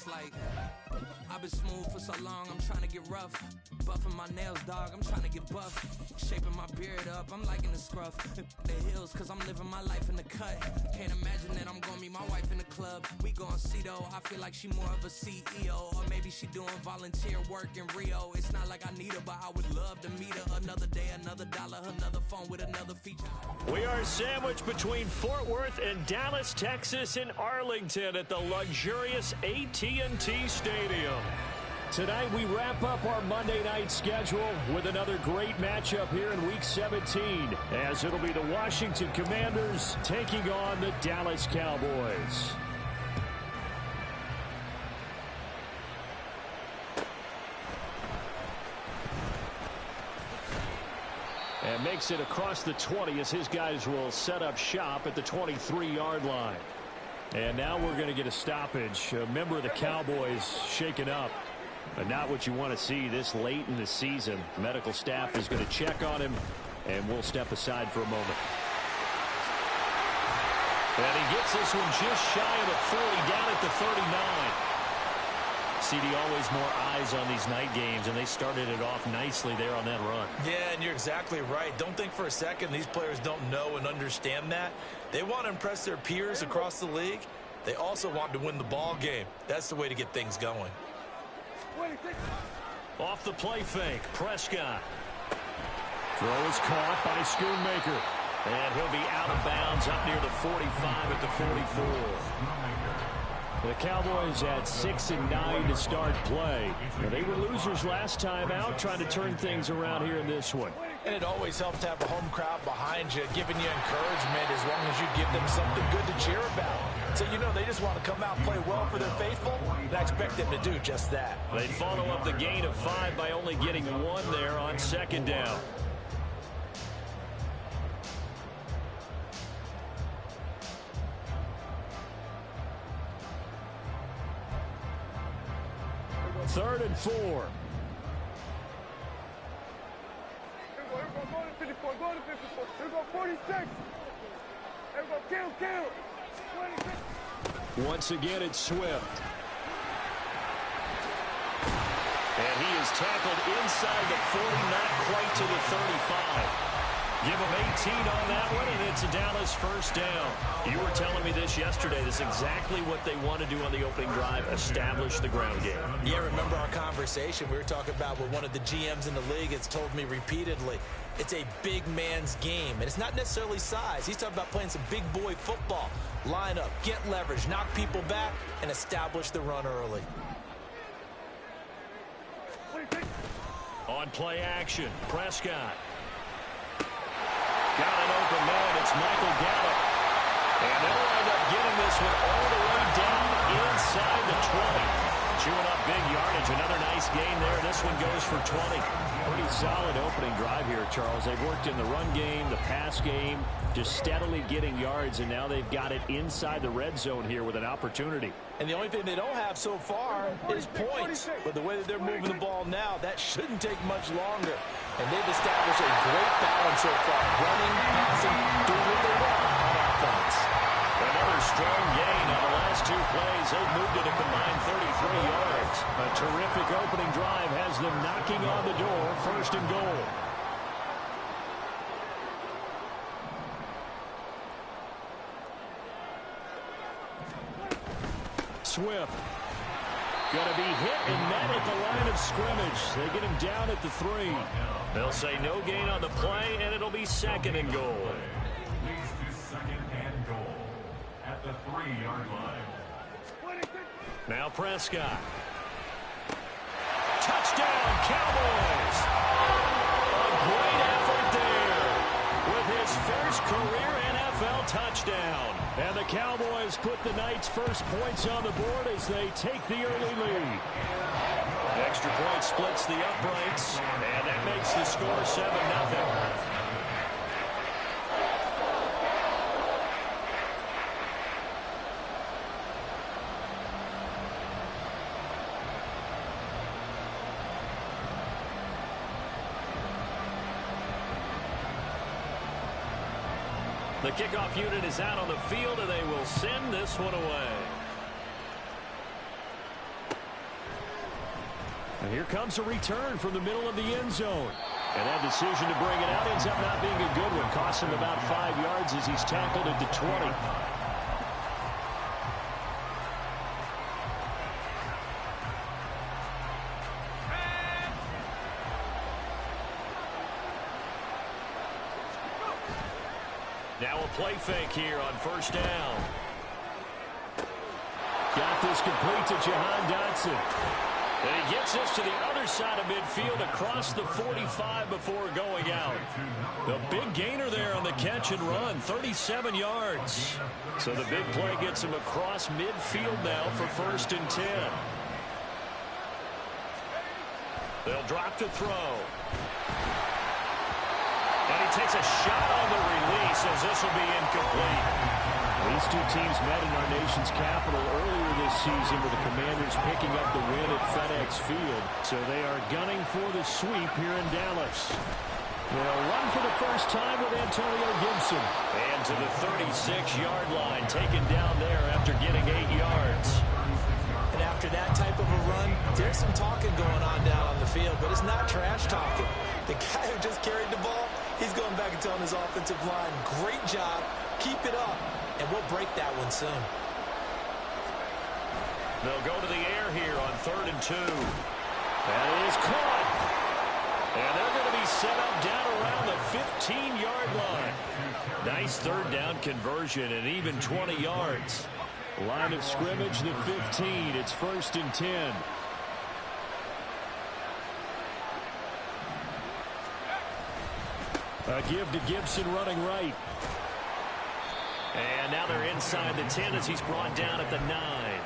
It's like I've been smooth for so long, I'm trying to get rough. Buffing my nails, dog, I'm trying to get buff. Shaping my beard up, I'm liking the scruff. The hills, cause I'm living my life in the cut. Can't imagine that I'm gonna meet my wife in the club. We gon' see though, I feel like she more of a CEO. Or maybe she doing volunteer work in Rio. It's not like I need her, but I would love to meet her. Another day, another dollar, another phone with another feature. We are sandwiched between Fort Worth and Dallas, Texas, and Arlington at the luxurious AT&T Stadium. Tonight we wrap up our Monday night schedule with another great matchup here in Week 17, as it'll be the Washington Commanders taking on the Dallas Cowboys. And makes it across the 20 as his guys will set up shop at the 23-yard line. And now we're going to get a stoppage. A member of the Cowboys shaken up. But not what you want to see this late in the season. Medical staff is going to check on him, and we'll step aside for a moment. And he gets this one just shy of the 40, down at the 39. CD, always more eyes on these night games, and they started it off nicely there on that run. Yeah, and you're exactly right. Don't think for a second these players don't know and understand that. They want to impress their peers across the league. They also want to win the ball game. That's the way to get things going. Off the play fake, Prescott. Throw is caught by Schoonmaker. And he'll be out of bounds up near the 45 at the 44. The Cowboys at 6-9 to start play. Now, they were losers last time out, trying to turn things around here in this one. And it always helps to have a home crowd behind you, giving you encouragement as long as you give them something good to cheer about. So, you know, they just want to come out and play well for their faithful, and I expect them to do just that. They follow up the gain of 5 by only getting 1 there on second down. Third and 4. Here we go, go to 54, go to 54. Here we go, 46. Here we go, kill. 26. Once again, it's Swift. And he is tackled inside the 40, not quite to the 35. Give him 18 on that one, and it's a Dallas first down. You were telling me this yesterday. This is exactly what they want to do on the opening drive, establish the ground game. Yeah, remember our conversation. We were talking about what one of the GMs in the league has told me repeatedly. It's a big man's game, and it's not necessarily size. He's talking about playing some big boy football. Line up, get leverage, knock people back, and establish the run early. On play action, Prescott. Got an open man. It's Michael Gallup. And they'll wind up getting this one all the way down inside the 20. Chewing up big yardage. Another nice gain there. This one goes for 20. Pretty solid opening drive here, Charles. They've worked in the run game, the pass game, just steadily getting yards, and now they've got it inside the red zone here with an opportunity. And the only thing they don't have so far is points. But the way that they're moving the ball now, that shouldn't take much longer. And they've established a great balance so far. Running, passing, doing what they want on offense. Another strong gain on the last 2 plays. They've moved it a combined 33 yards. A terrific opening drive has them knocking on the door. First and goal. Swift. Going to be hit and met at the line of scrimmage. They get him down at the 3. They'll say no gain on the play, and it'll be second and goal. Leads to second and goal at the 3-yard line. Now Prescott. Touchdown, Cowboys! A great effort there with his first career NFL touchdown. And the Cowboys put the Knights' first points on the board as they take the early lead. Extra point splits the uprights, and that makes the score 7-0. The kickoff unit is out on the field, and they will send this one away. And here comes a return from the middle of the end zone. And that decision to bring it out ends up not being a good one. Costs him about 5 yards as he's tackled at the 20. Now a play fake here on first down. Got this complete to Jahan Dotson. And he gets this to the other side of midfield across the 45 before going out. The big gainer there on the catch and run, 37 yards. So the big play gets him across midfield now for 1st and 10. They'll drop to throw. And he takes a shot on the release as this will be incomplete. These two teams met in our nation's capital earlier this season with the Commanders picking up the win at FedEx Field. So they are gunning for the sweep here in Dallas. They'll run for the first time with Antonio Gibson. And to the 36-yard line, taken down there after getting 8 yards. And after that type of a run, there's some talking going on down on the field, but it's not trash talking. The guy who just carried the ball, he's going back and telling his offensive line, great job, keep it up, and we'll break that one soon. They'll go to the air here on 3rd and 2. That is caught. And they're going to be set up down around the 15-yard line. Nice 3rd down conversion and even 20 yards. Line of scrimmage, the 15. It's 1st and 10. A give to Gibson running right. And now they're inside the 10 as he's brought down at the 9.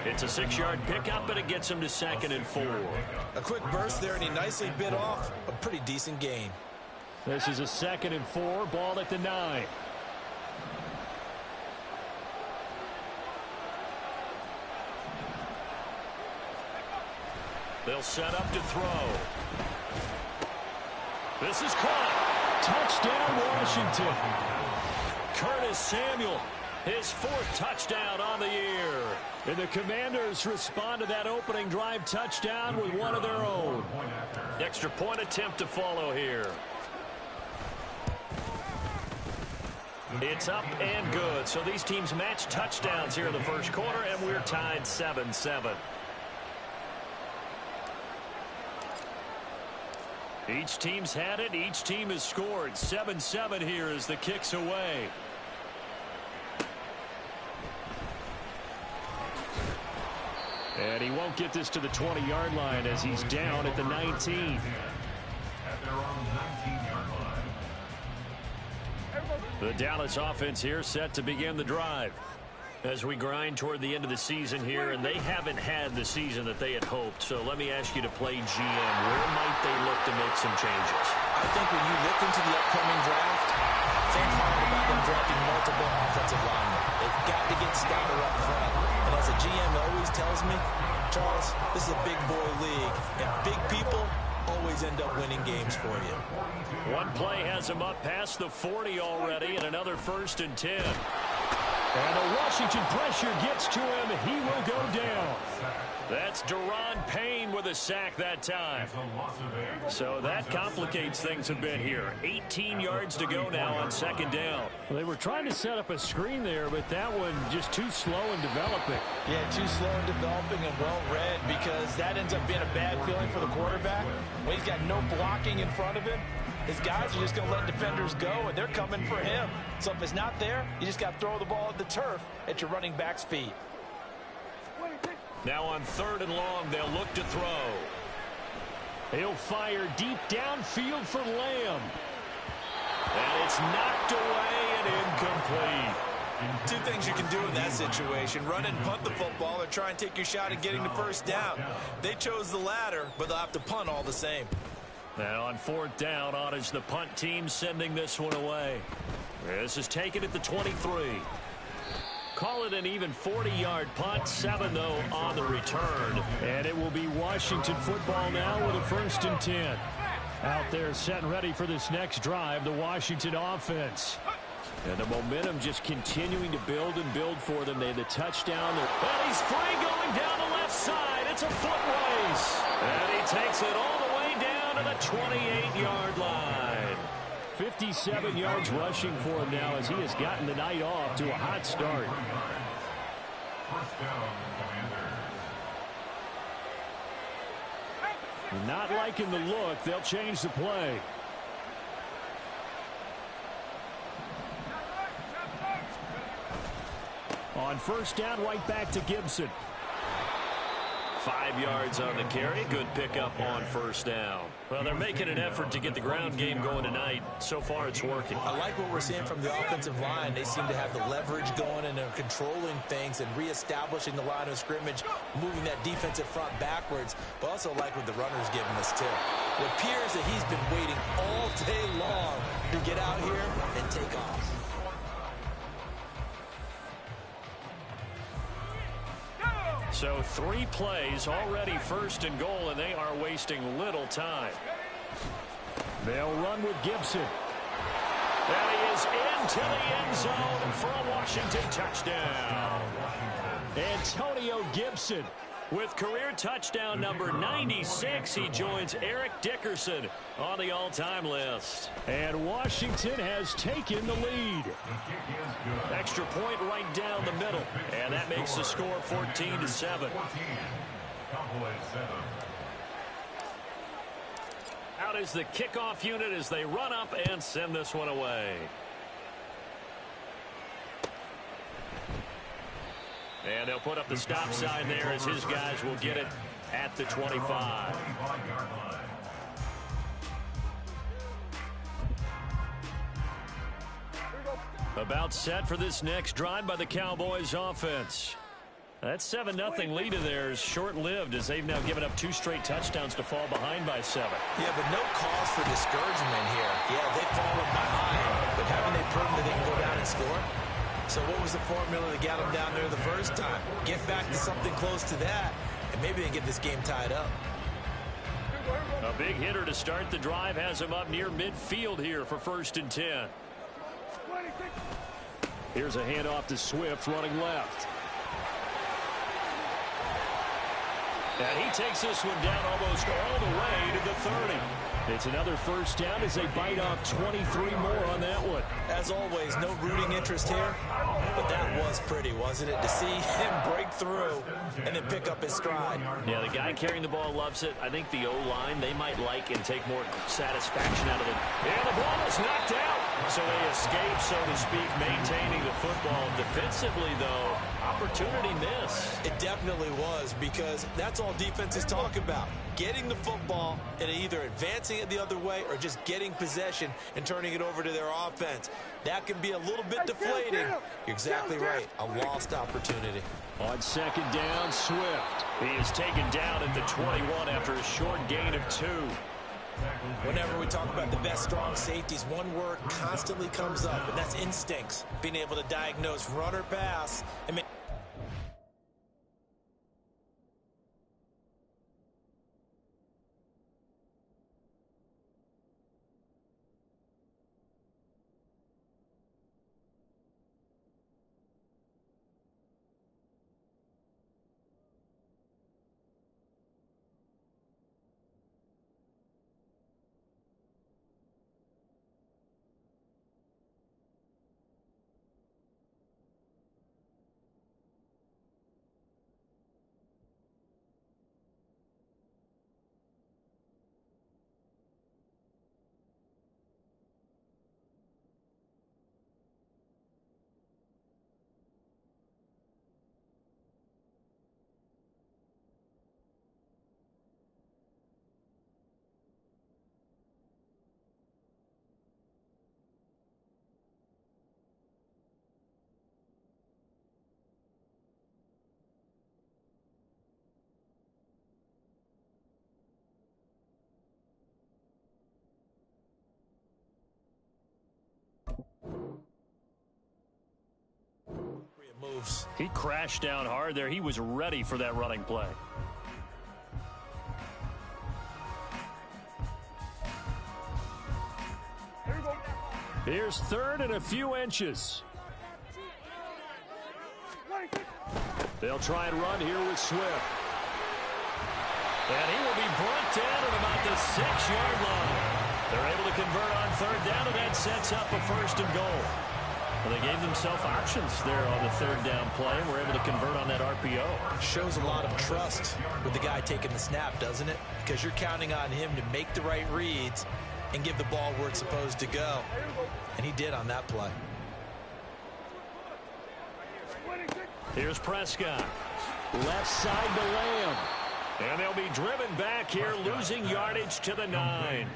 It's a 6-yard pickup, but it gets him to 2nd and 4. A quick burst there, and he nicely bit off a pretty decent gain. This is a 2nd and 4, ball at the 9. They'll set up to throw. This is caught. Touchdown, Washington. Curtis Samuel, his 4th touchdown on the year. And the Commanders respond to that opening drive touchdown with one of their own. Extra point attempt to follow here. It's up and good. So these teams match touchdowns here in the first quarter, and we're tied 7-7. Each team's had it. Each team has scored. 7-7 here as the kick's away. And he won't get this to the 20-yard line as he's down at the 19. At their own 19-yard line. The Dallas offense here set to begin the drive. As we grind toward the end of the season here, and they haven't had the season that they had hoped. So let me ask you to play GM. Where might they look to make some changes? I think when you look into the upcoming draft, think hard about them drafting multiple offensive linemen. They've got to get stouter up front. And as a GM always tells me, Charles, this is a big boy league, and big people always end up winning games for you. One play has him up past the 40 already, and another 1st and 10. And the Washington pressure gets to him. He will go down. That's Deron Payne with a sack that time. So that complicates things a bit here. 18 yards to go now on 2nd down. Well, they were trying to set up a screen there, but that one just too slow in developing. Yeah, too slow in developing and well read, because that ends up being a bad feeling for the quarterback. When he's got no blocking in front of him, his guys are just going to let defenders go, and they're coming for him. So if it's not there, you just got to throw the ball at the turf at your running back's feet. Now on 3rd and long, they'll look to throw. He'll fire deep downfield for Lamb. And it's knocked away and incomplete. Two things you can do in that situation: run and punt the football, or try and take your shot at getting the first down. They chose the latter, but they'll have to punt all the same. Now on 4th down, on is the punt team sending this one away. This is taken at the 23. Call it an even 40-yard punt. 7, though, on the return. And it will be Washington football now with a 1st and 10. Out there set and ready for this next drive, the Washington offense. And the momentum just continuing to build and build for them. They had the touchdown. And he's free going down the left side. It's a foot race. And he takes it all the way down to the 28-yard line. 57 yards rushing for him now as he has gotten the night off to a hot start. First down, Commanders. Not liking the look. They'll change the play. On first down, right back to Gibson. 5 yards on the carry. Good pickup on first down. Well, they're making an effort to get the ground game going tonight. So far, it's working. I like what we're seeing from the offensive line. They seem to have the leverage going and they're controlling things and reestablishing the line of scrimmage, moving that defensive front backwards, but also like what the runner's giving us, too. It appears that he's been waiting all day long to get out here and take off. So 3 plays, already first and goal, and they are wasting little time. They'll run with Gibson. And he is into the end zone for a Washington touchdown. Antonio Gibson with career touchdown number 96. He joins Eric Dickerson on the all-time list. And Washington has taken the lead. Extra point right down the middle. And that makes the score 14-7. Out is the kickoff unit as they run up and send this one away. And they'll put up the stop sign there as his guys will get it at the 25. About set for this next drive by the Cowboys offense. That 7-0 lead of theirs short-lived as they've now given up 2 straight touchdowns to fall behind by 7. Yeah, but no cause for discouragement here. Yeah, they've fallen behind, but haven't they proven that they can go down and score? So what was the formula that got them down there the first time? Get back to something close to that, and maybe they get this game tied up. A big hitter to start the drive has him up near midfield here for 1st and 10. Here's a handoff to Swift running left. And he takes this one down almost all the way to the 30. It's another first down as they bite off 23 more on that one. As always, no rooting interest here, but that was pretty, wasn't it? To see him break through and then pick up his stride. Yeah, the guy carrying the ball loves it. I think the O-line, they might like and take more satisfaction out of it. And the ball is knocked out. So they escape, so to speak, maintaining the football. Defensively, though, opportunity miss. It definitely was, because that's all defenses talk about. Getting the football and either advancing it the other way or just getting possession and turning it over to their offense. That can be a little bit deflating. You're exactly right. A lost opportunity. On second down, Swift. He is taken down at the 21 after a short gain of 2. Whenever we talk about the best strong safeties, one word constantly comes up, and that's instincts. Being able to diagnose run or pass and make moves. He crashed down hard there. He was ready for that running play. Here's 3rd and a few inches. They'll try and run here with Swift. And he will be brought down at about the 6-yard line. They're able to convert on third down, and that sets up a first and goal. Well, they gave themselves options there on the third down play, and were able to convert on that RPO. Shows a lot of trust with the guy taking the snap, doesn't it? Because you're counting on him to make the right reads and give the ball where it's supposed to go. And he did on that play. Here's Prescott. Left side to Lamb. And they'll be driven back here, losing yardage to the 9.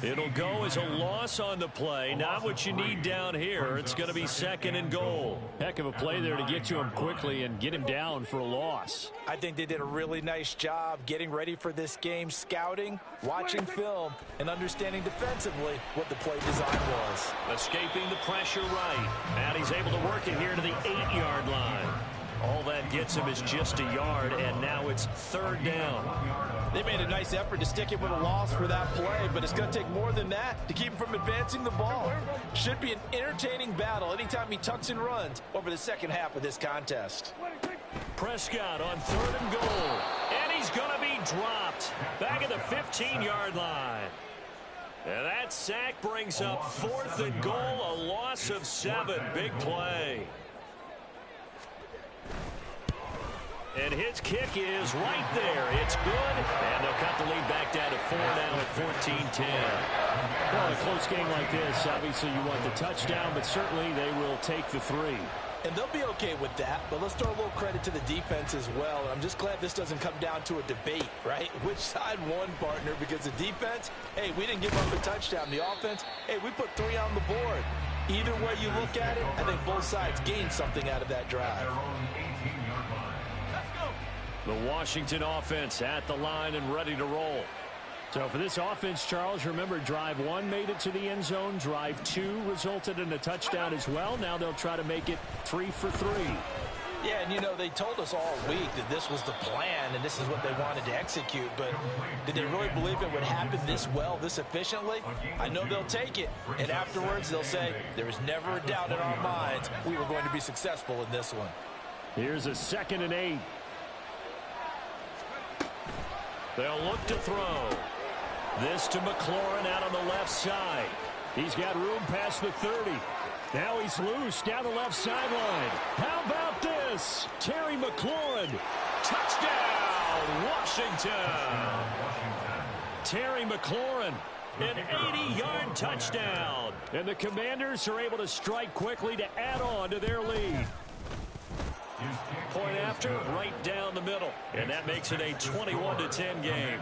It'll go as a loss on the play. Not what you need down here. It's going to be second and goal. Heck of a play there to get to him quickly and get him down for a loss. I think they did a really nice job getting ready for this game, scouting, watching film, and understanding defensively what the play design was. Escaping the pressure right. And he's able to work it here to the 8-yard line. All that gets him is just a yard, and now it's third down. They made a nice effort to stick it with a loss for that play, but it's going to take more than that to keep him from advancing the ball. Should be an entertaining battle anytime he tucks and runs over the second half of this contest. Prescott on third and goal, and he's going to be dropped back at the 15-yard line. And that sack brings up fourth and goal, a loss of 7. Big play. And his kick is right there. It's good. And they'll cut the lead back down to 4 now at 14-10. Well, in a close game like this, obviously you want the touchdown, but certainly they will take the 3. And they'll be okay with that, but let's throw a little credit to the defense as well. I'm just glad this doesn't come down to a debate, right? Which side won, partner? Because the defense, hey, we didn't give up a touchdown. The offense, hey, we put 3 on the board. Either way you look at it, I think both sides gained something out of that drive. The Washington offense at the line and ready to roll. So for this offense, Charles, remember drive 1 made it to the end zone. Drive 2 resulted in a touchdown as well. Now they'll try to make it 3 for 3. Yeah, and you know, they told us all week that this was the plan and this is what they wanted to execute, but did they really believe it would happen this well, this efficiently? I know they'll take it, and afterwards they'll say, there was never a doubt in our minds we were going to be successful in this one. Here's a 2nd and 8. They'll look to throw. This to McLaurin out on the left side. He's got room past the 30. Now he's loose down the left sideline. How about this? Terry McLaurin. Touchdown, Washington. Terry McLaurin, an 80-yard touchdown. And the Commanders are able to strike quickly to add on to their lead. Point after, right down the middle. And that makes it a 21-10 game.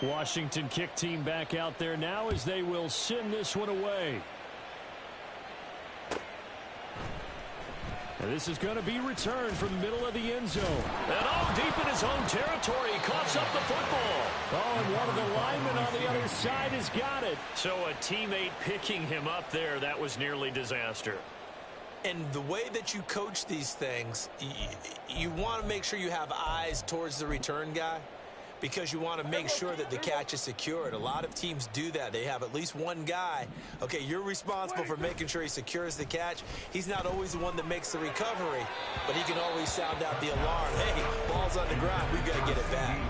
Washington kick team back out there now as they will send this one away. And this is going to be returned from the middle of the end zone. And deep in his own territory, he coughs up the football. And one of the linemen on the other side has got it. So a teammate picking him up there, that was nearly disaster. And the way that you coach these things, you want to make sure you have eyes towards the return guy, because you want to make sure that the catch is secured. A lot of teams do that. They have at least one guy. Okay, you're responsible for making sure he secures the catch. He's not always the one that makes the recovery, but he can always sound out the alarm. Hey, ball's on the ground. We've got to get it back.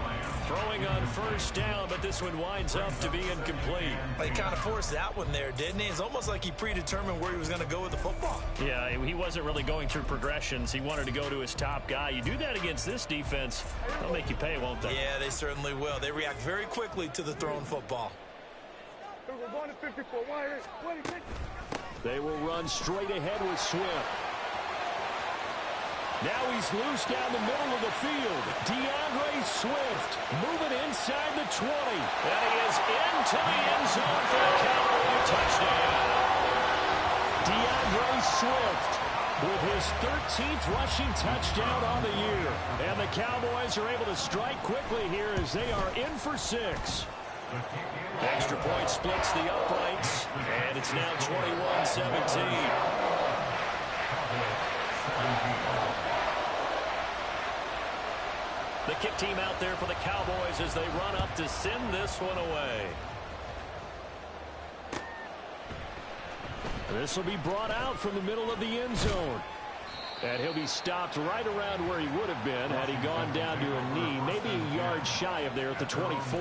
Throwing on first down, but this one winds up to be incomplete. He kind of forced that one there, didn't he? It's almost like he predetermined where he was going to go with the football. Yeah, he wasn't really going through progressions. He wanted to go to his top guy. You do that against this defense, they'll make you pay, won't they? Yeah, they certainly will. They react very quickly to the thrown football. They will run straight ahead with Swift. Now he's loose down the middle of the field. DeAndre Swift moving inside the 20. And he is into the end zone for the Cowboy touchdown. DeAndre Swift with his 13th rushing touchdown on the year. And the Cowboys are able to strike quickly here as they are in for 6. Extra point splits the uprights, and it's now 21-17. The kick team out there for the Cowboys as they run up to send this one away. This will be brought out from the middle of the end zone. And he'll be stopped right around where he would have been had he gone down to a knee, maybe a yard shy of there at the 24.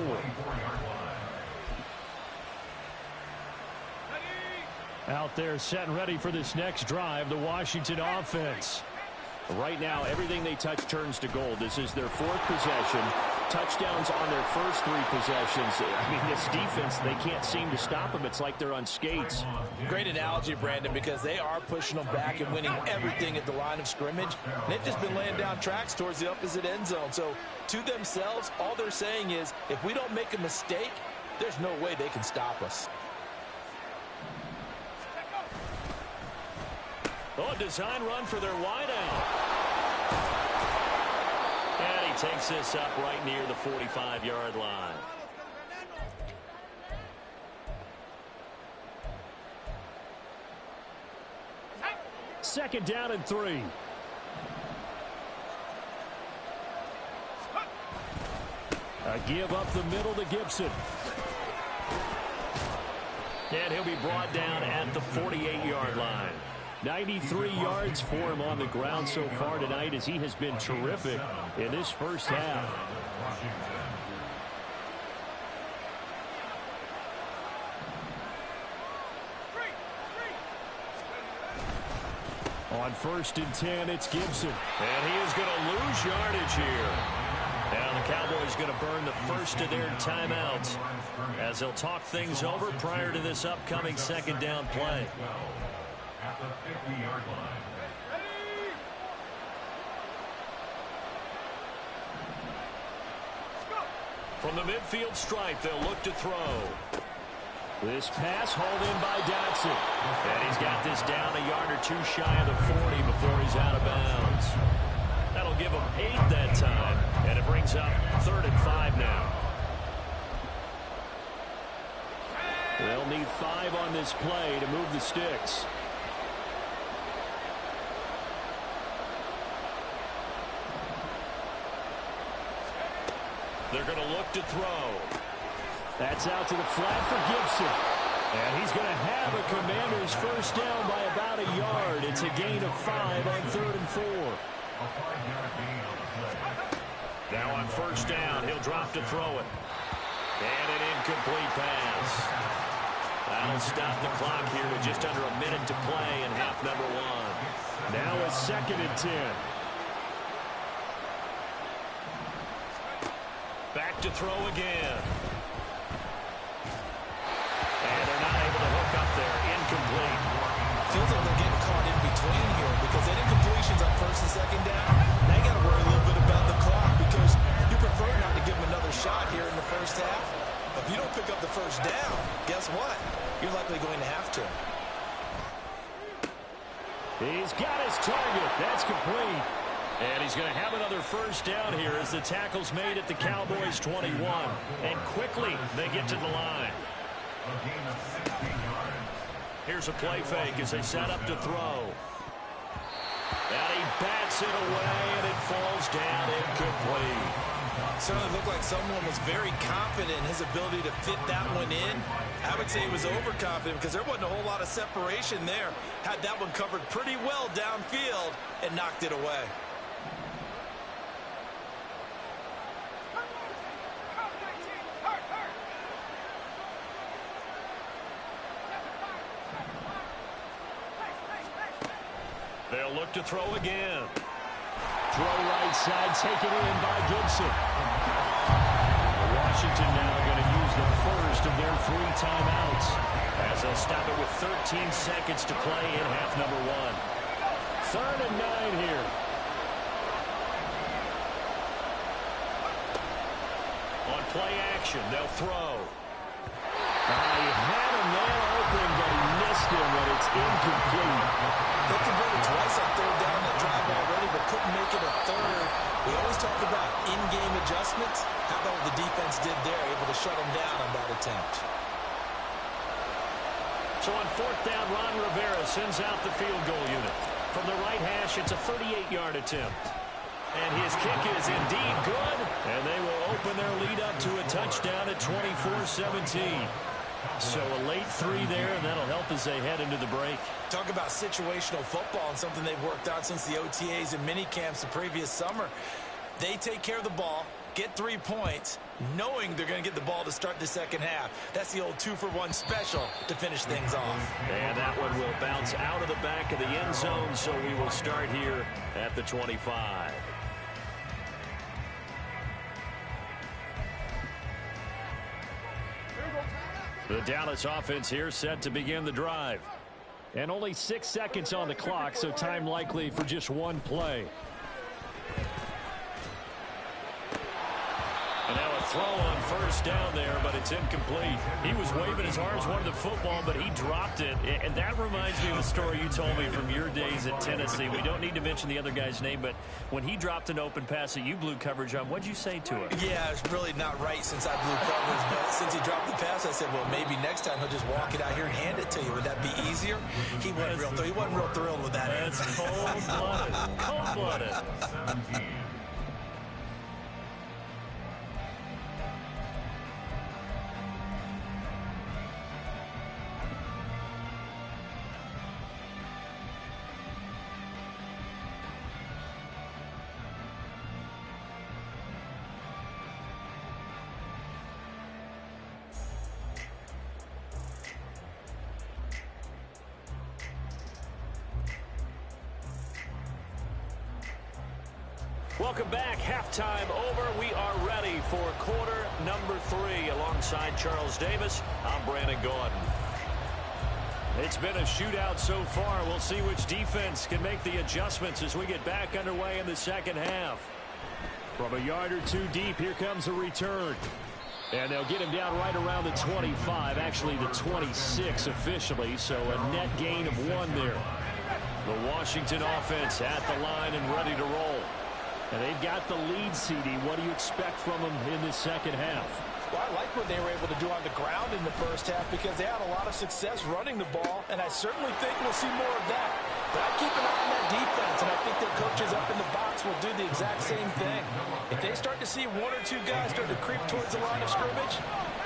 Out there set and ready for this next drive, the Washington offense. Right now, everything they touch turns to gold. This is their 4th possession. Touchdowns on their first 3 possessions. I mean, this defense, they can't seem to stop them. It's like they're on skates. Great analogy, Brandon, because they are pushing them back and winning everything at the line of scrimmage. They've just been laying down tracks towards the opposite end zone. So, to themselves, all they're saying is, if we don't make a mistake, there's no way they can stop us. Oh, design run for their wideout. And he takes this up right near the 45-yard line. Second down and 3. A give up the middle to Gibson. And he'll be brought down at the 48-yard line. 93 yards for him on the ground so far tonight as he has been terrific in this first half. On 1st and 10, it's Gibson. And he is going to lose yardage here. Now the Cowboys going to burn the first of their timeouts as they'll talk things over prior to this upcoming second down play. At the 50-yard line. From the midfield stripe, they'll look to throw. This pass hauled in by Dotson. And he's got this down a yard or 2 shy of the 40 before he's out of bounds. That'll give him 8 that time. And it brings up 3rd and 5 now. They'll need 5 on this play to move the sticks. They're going to look to throw. That's out to the flat for Gibson. And he's going to have a Commander's first down by about a yard. It's a gain of 5 on 3rd and 4. Now on 1st down, he'll drop to throw it. And an incomplete pass. That'll stop the clock here with just under a minute to play in half number 1. Now a 2nd and 10. Back to throw again. And they're not able to hook up there. Incomplete. Feels like they're getting caught in between here because they did completions on 1st and 2nd down. Now you got to worry a little bit about the clock because you prefer not to give them another shot here in the first half. But if you don't pick up the first down, guess what? You're likely going to have to. He's got his target. That's complete. And he's going to have another first down here as the tackle's made at the Cowboys' 21. And quickly, they get to the line. Here's a play fake as they set up to throw. And he bats it away, and it falls down incomplete. Certainly looked like someone was very confident in his ability to fit that one in. I would say he was overconfident because there wasn't a whole lot of separation there. Had that one covered pretty well downfield and knocked it away. They'll look to throw again. Throw right side, taken in by Gibson. Washington now going to use the first of their 3 timeouts as they'll stop it with 13 seconds to play in half number 1. 3rd and 9 here. On play action, they'll throw. He had a man open, but he missed him, and it's incomplete. They converted twice on 3rd down that drive already, but couldn't make it a 3rd. We always talk about in-game adjustments. How about what the defense did there, able to shut them down on that attempt? So on 4th down, Ron Rivera sends out the field goal unit. From the right hash, it's a 38-yard attempt. And his kick is indeed good, and they will open their lead up to a touchdown at 24-17. So a late 3 there, and that'll help as they head into the break. Talk about situational football and something they've worked on since the OTAs and mini camps the previous summer. They take care of the ball, get 3 points, knowing they're going to get the ball to start the second half. That's the old 2-for-1 special to finish things off. And that one will bounce out of the back of the end zone, so we will start here at the 25. The Dallas offense here set to begin the drive. And only 6 seconds on the clock, so time likely for just one play. And now a throw on first down there, but it's incomplete. He was waving his arms, wanted the football, but he dropped it. And that reminds me of a story you told me from your days at Tennessee. We don't need to mention the other guy's name, but when he dropped an open pass that you blew coverage on, what'd you say to him? Yeah, it's really not right since I blew coverage, but since he dropped the pass, I said, well, maybe next time he'll just walk it out here and hand it to you. Would that be easier? He wasn't real thrilled with that. That's cold-blooded. Cold-blooded. 17. Welcome back. Halftime over. We are ready for quarter number 3. Alongside Charles Davis, I'm Brandon Gordon. It's been a shootout so far. We'll see which defense can make the adjustments as we get back underway in the second half. From a yard or 2 deep, here comes a return. And they'll get him down right around the 25, actually the 26 officially, so a net gain of 1 there. The Washington offense at the line and ready to roll. And they've got the lead, CD. What do you expect from them in this second half? Well, I like what they were able to do on the ground in the first half because they had a lot of success running the ball, and I certainly think we'll see more of that. But I keep an eye on that defense, and I think their coaches up in the box will do the exact same thing. If they start to see 1 or 2 guys start to creep towards the line of scrimmage,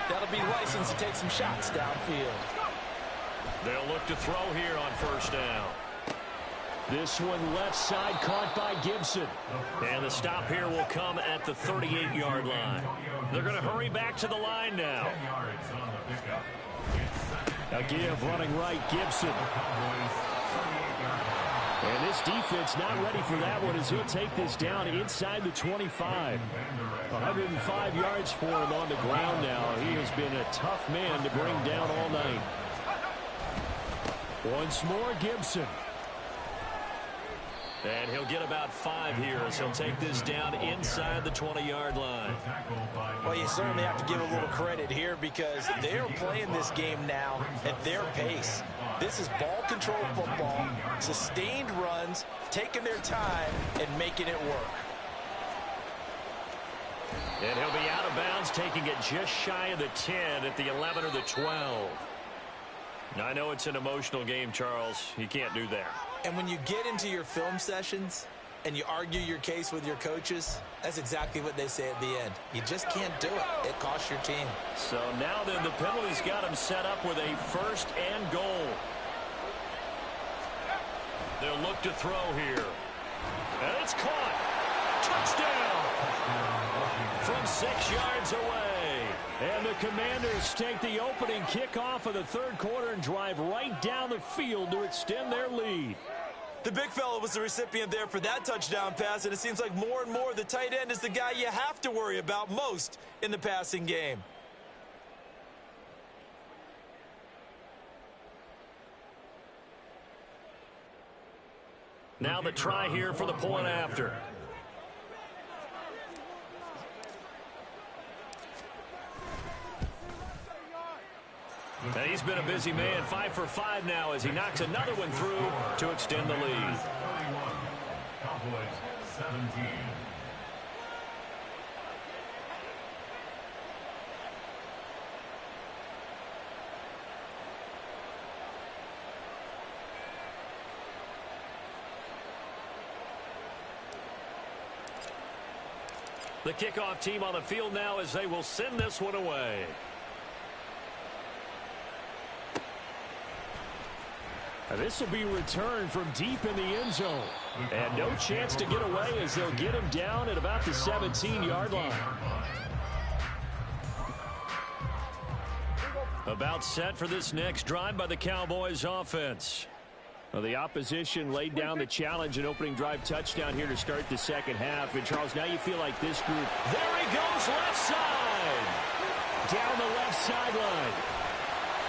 that'll be license to take some shots downfield. They'll look to throw here on first down. This one left side caught by Gibson. And the stop here will come at the 38-yard line. They're going to hurry back to the line now. A give running right, Gibson. And this defense not ready for that one as he'll take this down inside the 25. 105 yards for him on the ground now. He has been a tough man to bring down all night. Once more, Gibson. And he'll get about 5 here as he'll take this down inside the 20-yard line. Well, you certainly have to give a little credit here because they are playing this game now at their pace. This is ball control football, sustained runs, taking their time, and making it work. And he'll be out of bounds, taking it just shy of the 10 at the 11 or the 12. Now, I know it's an emotional game, Charles. You can't do that. And when you get into your film sessions and you argue your case with your coaches, that's exactly what they say at the end. You just can't do it. It costs your team. So now then the penalty's got him set up with a 1st and goal. They'll look to throw here. And it's caught. Touchdown. From 6 yards away. And the Commanders take the opening kickoff of the 3rd quarter and drive right down the field to extend their lead. The big fella was the recipient there for that touchdown pass, and it seems like more and more the tight end is the guy you have to worry about most in the passing game. Now the try here for the point after. And he's been a busy man, 5 for 5 now as he knocks another one through to extend the lead. Cowboys 17. The kickoff team on the field now as they will send this one away. This will be returned from deep in the end zone. And no chance to get away as they'll get him down at about the 17-yard line. About set for this next drive by the Cowboys offense. Well, the opposition laid down the challenge and opening drive touchdown here to start the second half. And, Charles, now you feel like this group. There he goes, left side. Down the left sideline.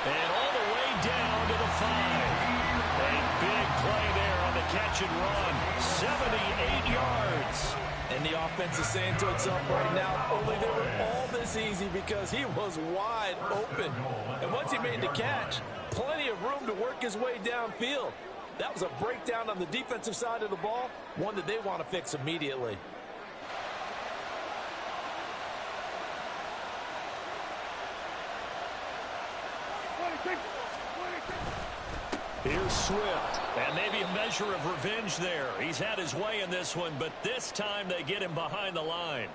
And all the way down to the 5. A big play there on the catch and run. 78 yards. And the offense is saying to itself right now, only they were all this easy because he was wide open. And once he made the catch, plenty of room to work his way downfield. That was a breakdown on the defensive side of the ball, one that they want to fix immediately. Here's Swift, and maybe a measure of revenge there. He's had his way in this one, but this time they get him behind the line.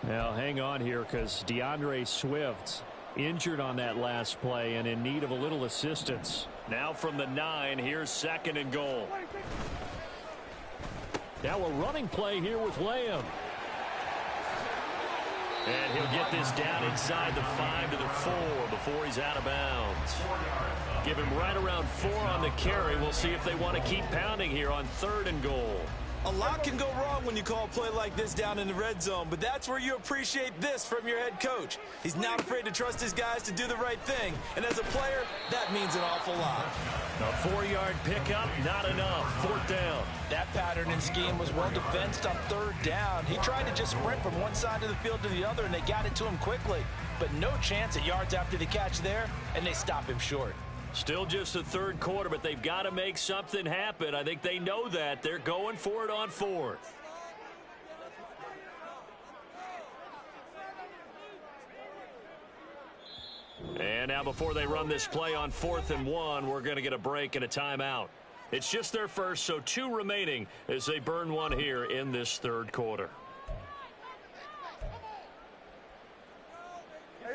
Now, hang on here because DeAndre Swift injured on that last play and in need of a little assistance. Now from the 9, here's 2nd and goal. Now a running play here with Lamb. And he'll get this down inside the 5 to the 4 before he's out of bounds. Give him right around 4 on the carry. We'll see if they want to keep pounding here on 3rd and goal. A lot can go wrong when you call a play like this down in the red zone, but that's where you appreciate this from your head coach. He's not afraid to trust his guys to do the right thing, and as a player, that means an awful lot. A 4-yard pickup, not enough. 4th down. That pattern and scheme was well defensed on 3rd down. He tried to just sprint from one side of the field to the other, and they got it to him quickly. But no chance at yards after the catch there, and they stop him short. Still just the 3rd quarter, but they've got to make something happen. I think they know that. They're going for it on 4th. And now before they run this play on 4th and 1, we're going to get a break and a timeout. It's just their first, so 2 remaining as they burn one here in this 3rd quarter.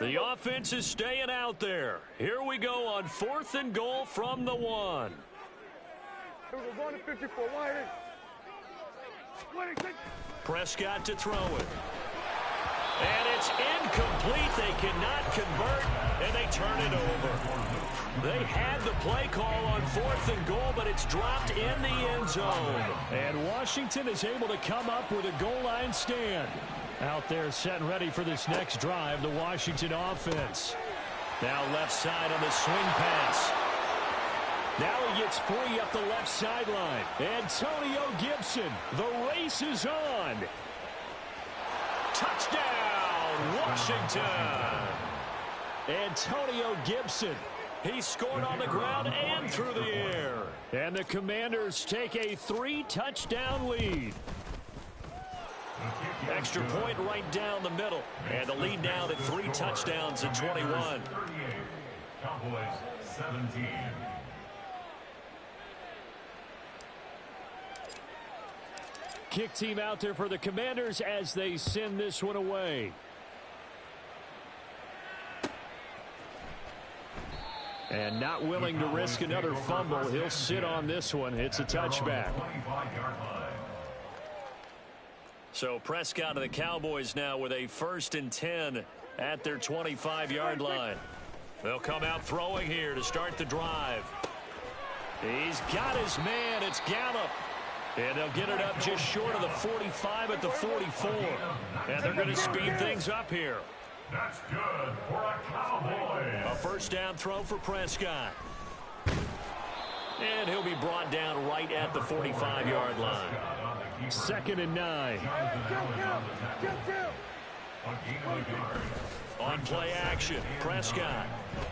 The offense is staying out there. Here we go on 4th and goal from the 1. Prescott to throw it. And it's incomplete. They cannot convert, and they turn it over. They had the play call on 4th and goal, but it's dropped in the end zone. And Washington is able to come up with a goal line stand. Out there set and ready for this next drive, the Washington offense. Now left side on the swing pass. Now he gets free up the left sideline. Antonio Gibson, the race is on. Touchdown, Washington. Antonio Gibson. He scored on the ground and through the air. And the Commanders take a 3-touchdown lead. Extra point right down the middle. And the lead now to 3 touchdowns at 21. Cowboys 17. Kick team out there for the Commanders as they send this one away. And not willing to risk another fumble. He'll sit on this one. It's a touchback. So Prescott of the Cowboys now with a 1st and 10 at their 25-yard line. They'll come out throwing here to start the drive. He's got his man. It's Gallup. And they'll get it up just short of the 45 at the 44. And they're going to speed things up here. That's good for a Cowboy. A 1st down throw for Prescott. And he'll be brought down right at the 45-yard line. 2nd and 9. On play action, Prescott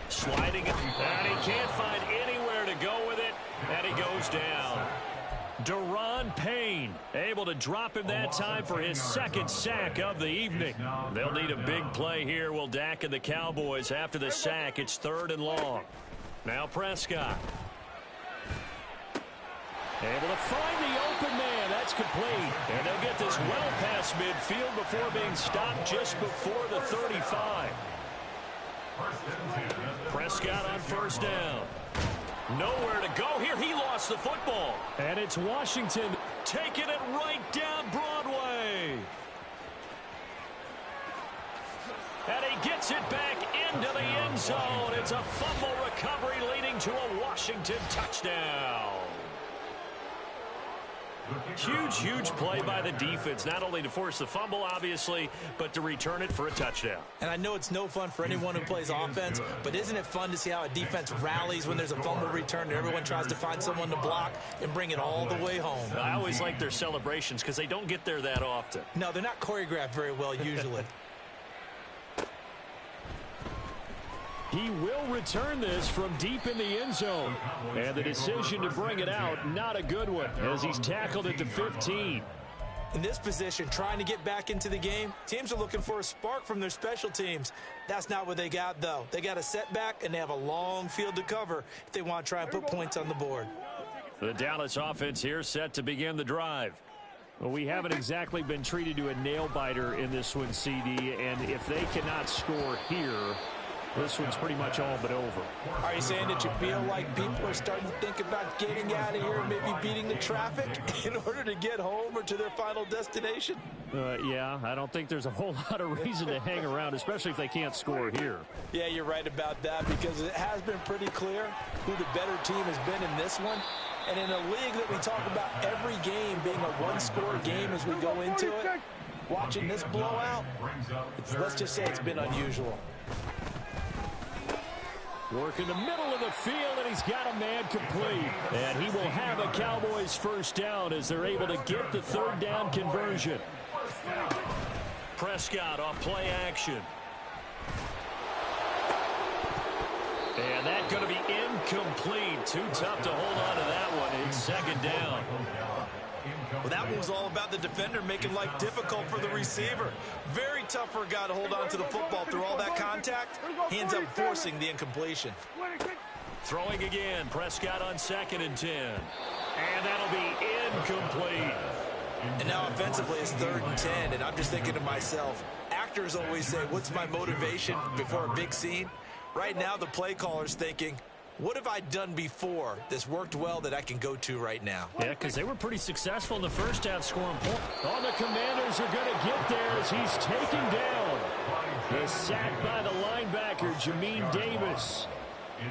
sliding it, and he can't find anywhere to go with it, and he goes down. Deron Payne able to drop him that time for his 2nd sack of the evening. They'll need a big play here. Will Dak and the Cowboys after the sack. It's 3rd and long. Now Prescott. Able to find the open man. That's complete. And they'll get this well past midfield before being stopped just before the 35. Prescott on 1st down. Nowhere to go here. He lost the football. And it's Washington taking it right down Broadway. And he gets it back into the end zone. It's a fumble recovery leading to a Washington touchdown. Huge play by the defense, not only to force the fumble, obviously, but to return it for a touchdown. And I know it's no fun for anyone who plays offense, but isn't it fun to see how a defense rallies when there's a fumble return and everyone tries to find someone to block and bring it all the way home? I always like their celebrations because they don't get there that often. No, they're not choreographed very well usually. He will return this from deep in the end zone. And the decision to bring it out, not a good one, as he's tackled at the 15. In this position, trying to get back into the game, teams are looking for a spark from their special teams. That's not what they got, though. They got a setback, and they have a long field to cover if they want to try and put points on the board. The Dallas offense here set to begin the drive. Well, we haven't exactly been treated to a nail-biter in this one, CD, and if they cannot score here, this one's pretty much all but over. Are you saying that you feel like people are starting to think about getting out of here and maybe beating the traffic in order to get home or to their final destination? Yeah, I don't think there's a whole lot of reason to hang around, especially if they can't score here. Yeah, you're right about that because it has been pretty clear who the better team has been in this one. And in a league that we talk about every game being a one-score game as we go into it, watching this blowout, let's just say it's been unusual. Work in the middle of the field, and he's got a man complete. And he will have a Cowboys first down as they're able to get the third down conversion. Prescott off play action. And that's going to be incomplete. Too tough to hold on to that one. It's second down. Well, that one was all about the defender making life difficult for the receiver. Very tough for a guy to hold on to the football through all that contact. He ends up forcing the incompletion. Throwing again. Prescott on 2nd and 10. And that'll be incomplete. And now offensively it's 3rd and 10. And I'm just thinking to myself, actors always say, what's my motivation before a big scene? Right now the play caller's thinking, what have I done before that's worked well that I can go to right now? Yeah, because they were pretty successful in the first half scoring points. Oh, the Commanders are going to get there as he's taken down. He's sacked by the linebacker, Jamin Davis.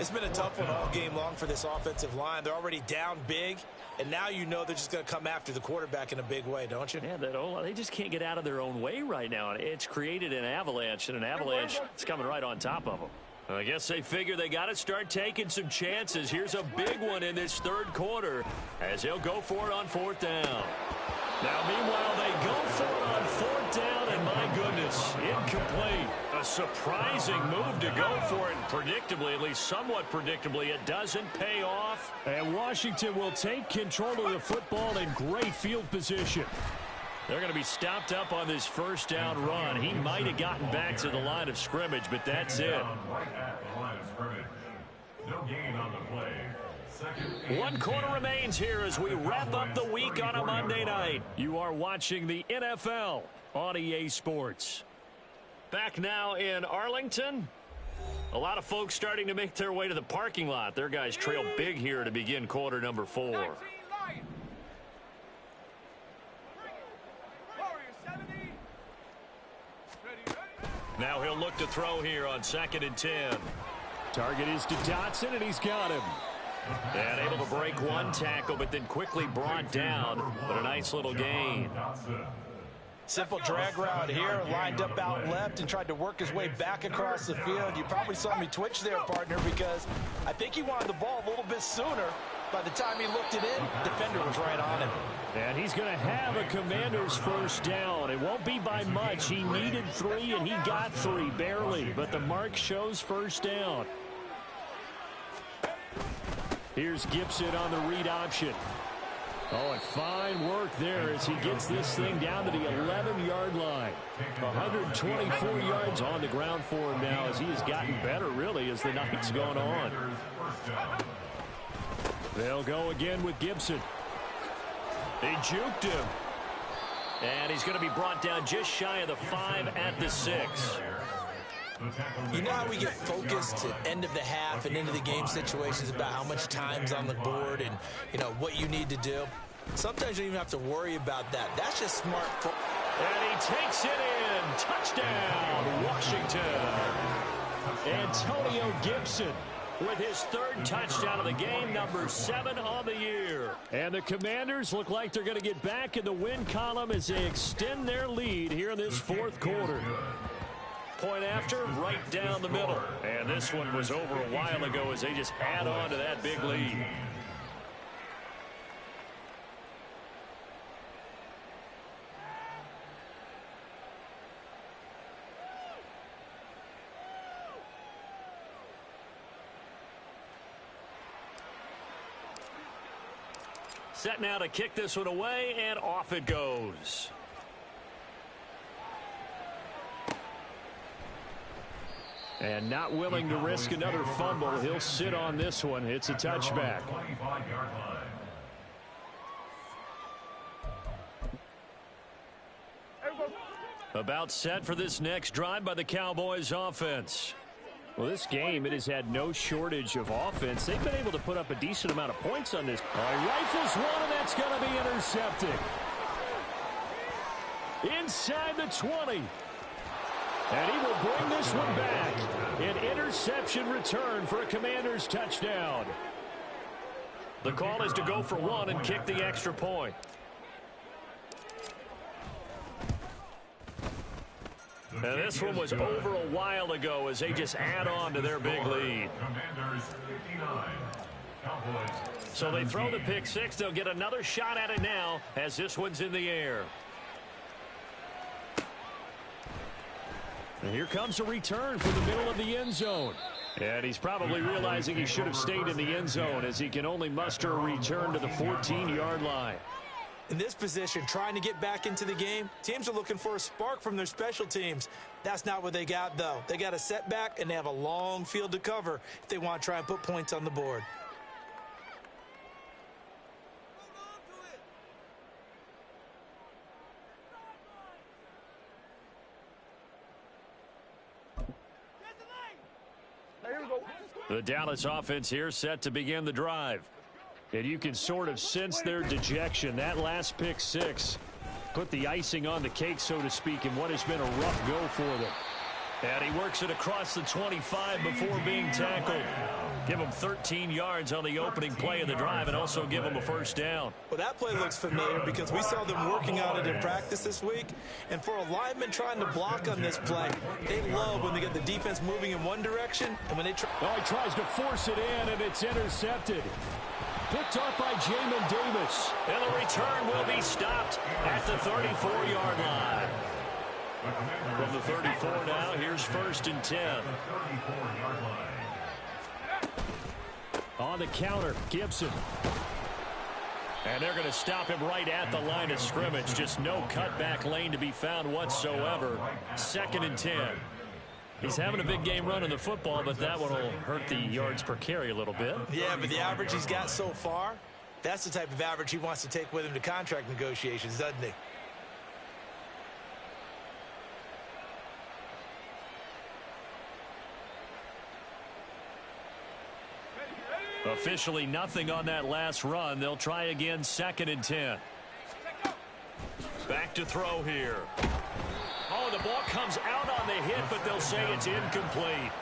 It's been a tough one all game long for this offensive line. They're already down big, and now you know they're just going to come after the quarterback in a big way, don't you? Yeah, they just can't get out of their own way right now. It's created an avalanche, and an avalanche is coming right on top of them. I guess they figure they got to start taking some chances. Here's a big one in this third quarter as they'll go for it on 4th down. Now, meanwhile, they go for it on 4th down, and my goodness, incomplete. A surprising move to go for it, and predictably, at least somewhat predictably, it doesn't pay off. And Washington will take control of the football in great field position. They're going to be stopped up on this first down run. He might have gotten back to the line of scrimmage, but that's it. One quarter remains here as we wrap up the week on a Monday night. You are watching the NFL on EA Sports. Back now in Arlington. A lot of folks starting to make their way to the parking lot. Their guys trail big here to begin quarter number 4. Now he'll look to throw here on 2nd and 10. Target is to Dotson, and he's got him. And able to break one tackle, but then quickly brought down. But a nice little gain. Simple drag route here, lined up out left and tried to work his way back across the field. You probably saw me twitch there, partner, because I think he wanted the ball a little bit sooner. By the time he looked it in, defender was right on him. And he's going to have a Commander's first down. It won't be by much. He needed 3, and he got 3, barely. But the mark shows first down. Here's Gibson on the read option. Oh, and fine work there as he gets this thing down to the 11-yard line. 124 yards on the ground for him now as he has gotten better, really, as the night's gone on. They'll go again with Gibson. They juked him. And he's going to be brought down just shy of the 5 at the 6. You know how we get focused at end of the half and into the game situations about how much time's on the board and, what you need to do? Sometimes you don't even have to worry about that. That's just smart. And he takes it in. Touchdown, Washington. Antonio Gibson with his third touchdown of the game, number 7 on the year. And the Commanders look like they're going to get back in the win column as they extend their lead here in this fourth quarter. Point after, right down the middle. And this one was over a while ago as they just add on to that big lead. Set now to kick this one away, and off it goes. And not willing to risk another fumble. He'll sit on this one. It's a touchback. About set for this next drive by the Cowboys offense. Well, this game, it has had no shortage of offense. They've been able to put up a decent amount of points on this. Rifles one, and that's going to be intercepted. Inside the 20. And he will bring this one back. An interception return for a Commanders touchdown. The call is to go for one and kick the extra point. And this one was over a while ago as they just add on to their big lead. So they throw the pick six. They'll get another shot at it now as this one's in the air. And here comes a return for the middle of the end zone. And he's probably realizing he should have stayed in the end zone as he can only muster a return to the 14-yard line. In this position, trying to get back into the game, teams are looking for a spark from their special teams. That's not what they got, though. They got a setback, and they have a long field to cover if they want to try and put points on the board. The Dallas offense here set to begin the drive. And you can sort of sense their dejection. That last pick six put the icing on the cake, so to speak, in what has been a rough go for them. And he works it across the 25 before being tackled. Give him 13 yards on the opening play of the drive and also give him a first down. Well, that play looks familiar because we saw them working on it in practice this week. And for a lineman trying to block on this play, they love when they get the defense moving in one direction. And when they try... Oh, he tries to force it in, and it's intercepted. Picked up by Jamin Davis. And the return will be stopped at the 34-yard line. From the 34 now, here's 1st and 10. On the counter, Gibson. And they're going to stop him right at the line of scrimmage. Just no cutback lane to be found whatsoever. 2nd and 10. He's having a big game running the football, but that one will hurt the yards per carry a little bit. Yeah, but the average he's got so far, that's the type of average he wants to take with him to contract negotiations, doesn't he? Officially nothing on that last run. They'll try again, 2nd and 10. Back to throw here. Oh, the ball comes out on the hit, but they'll say it's incomplete.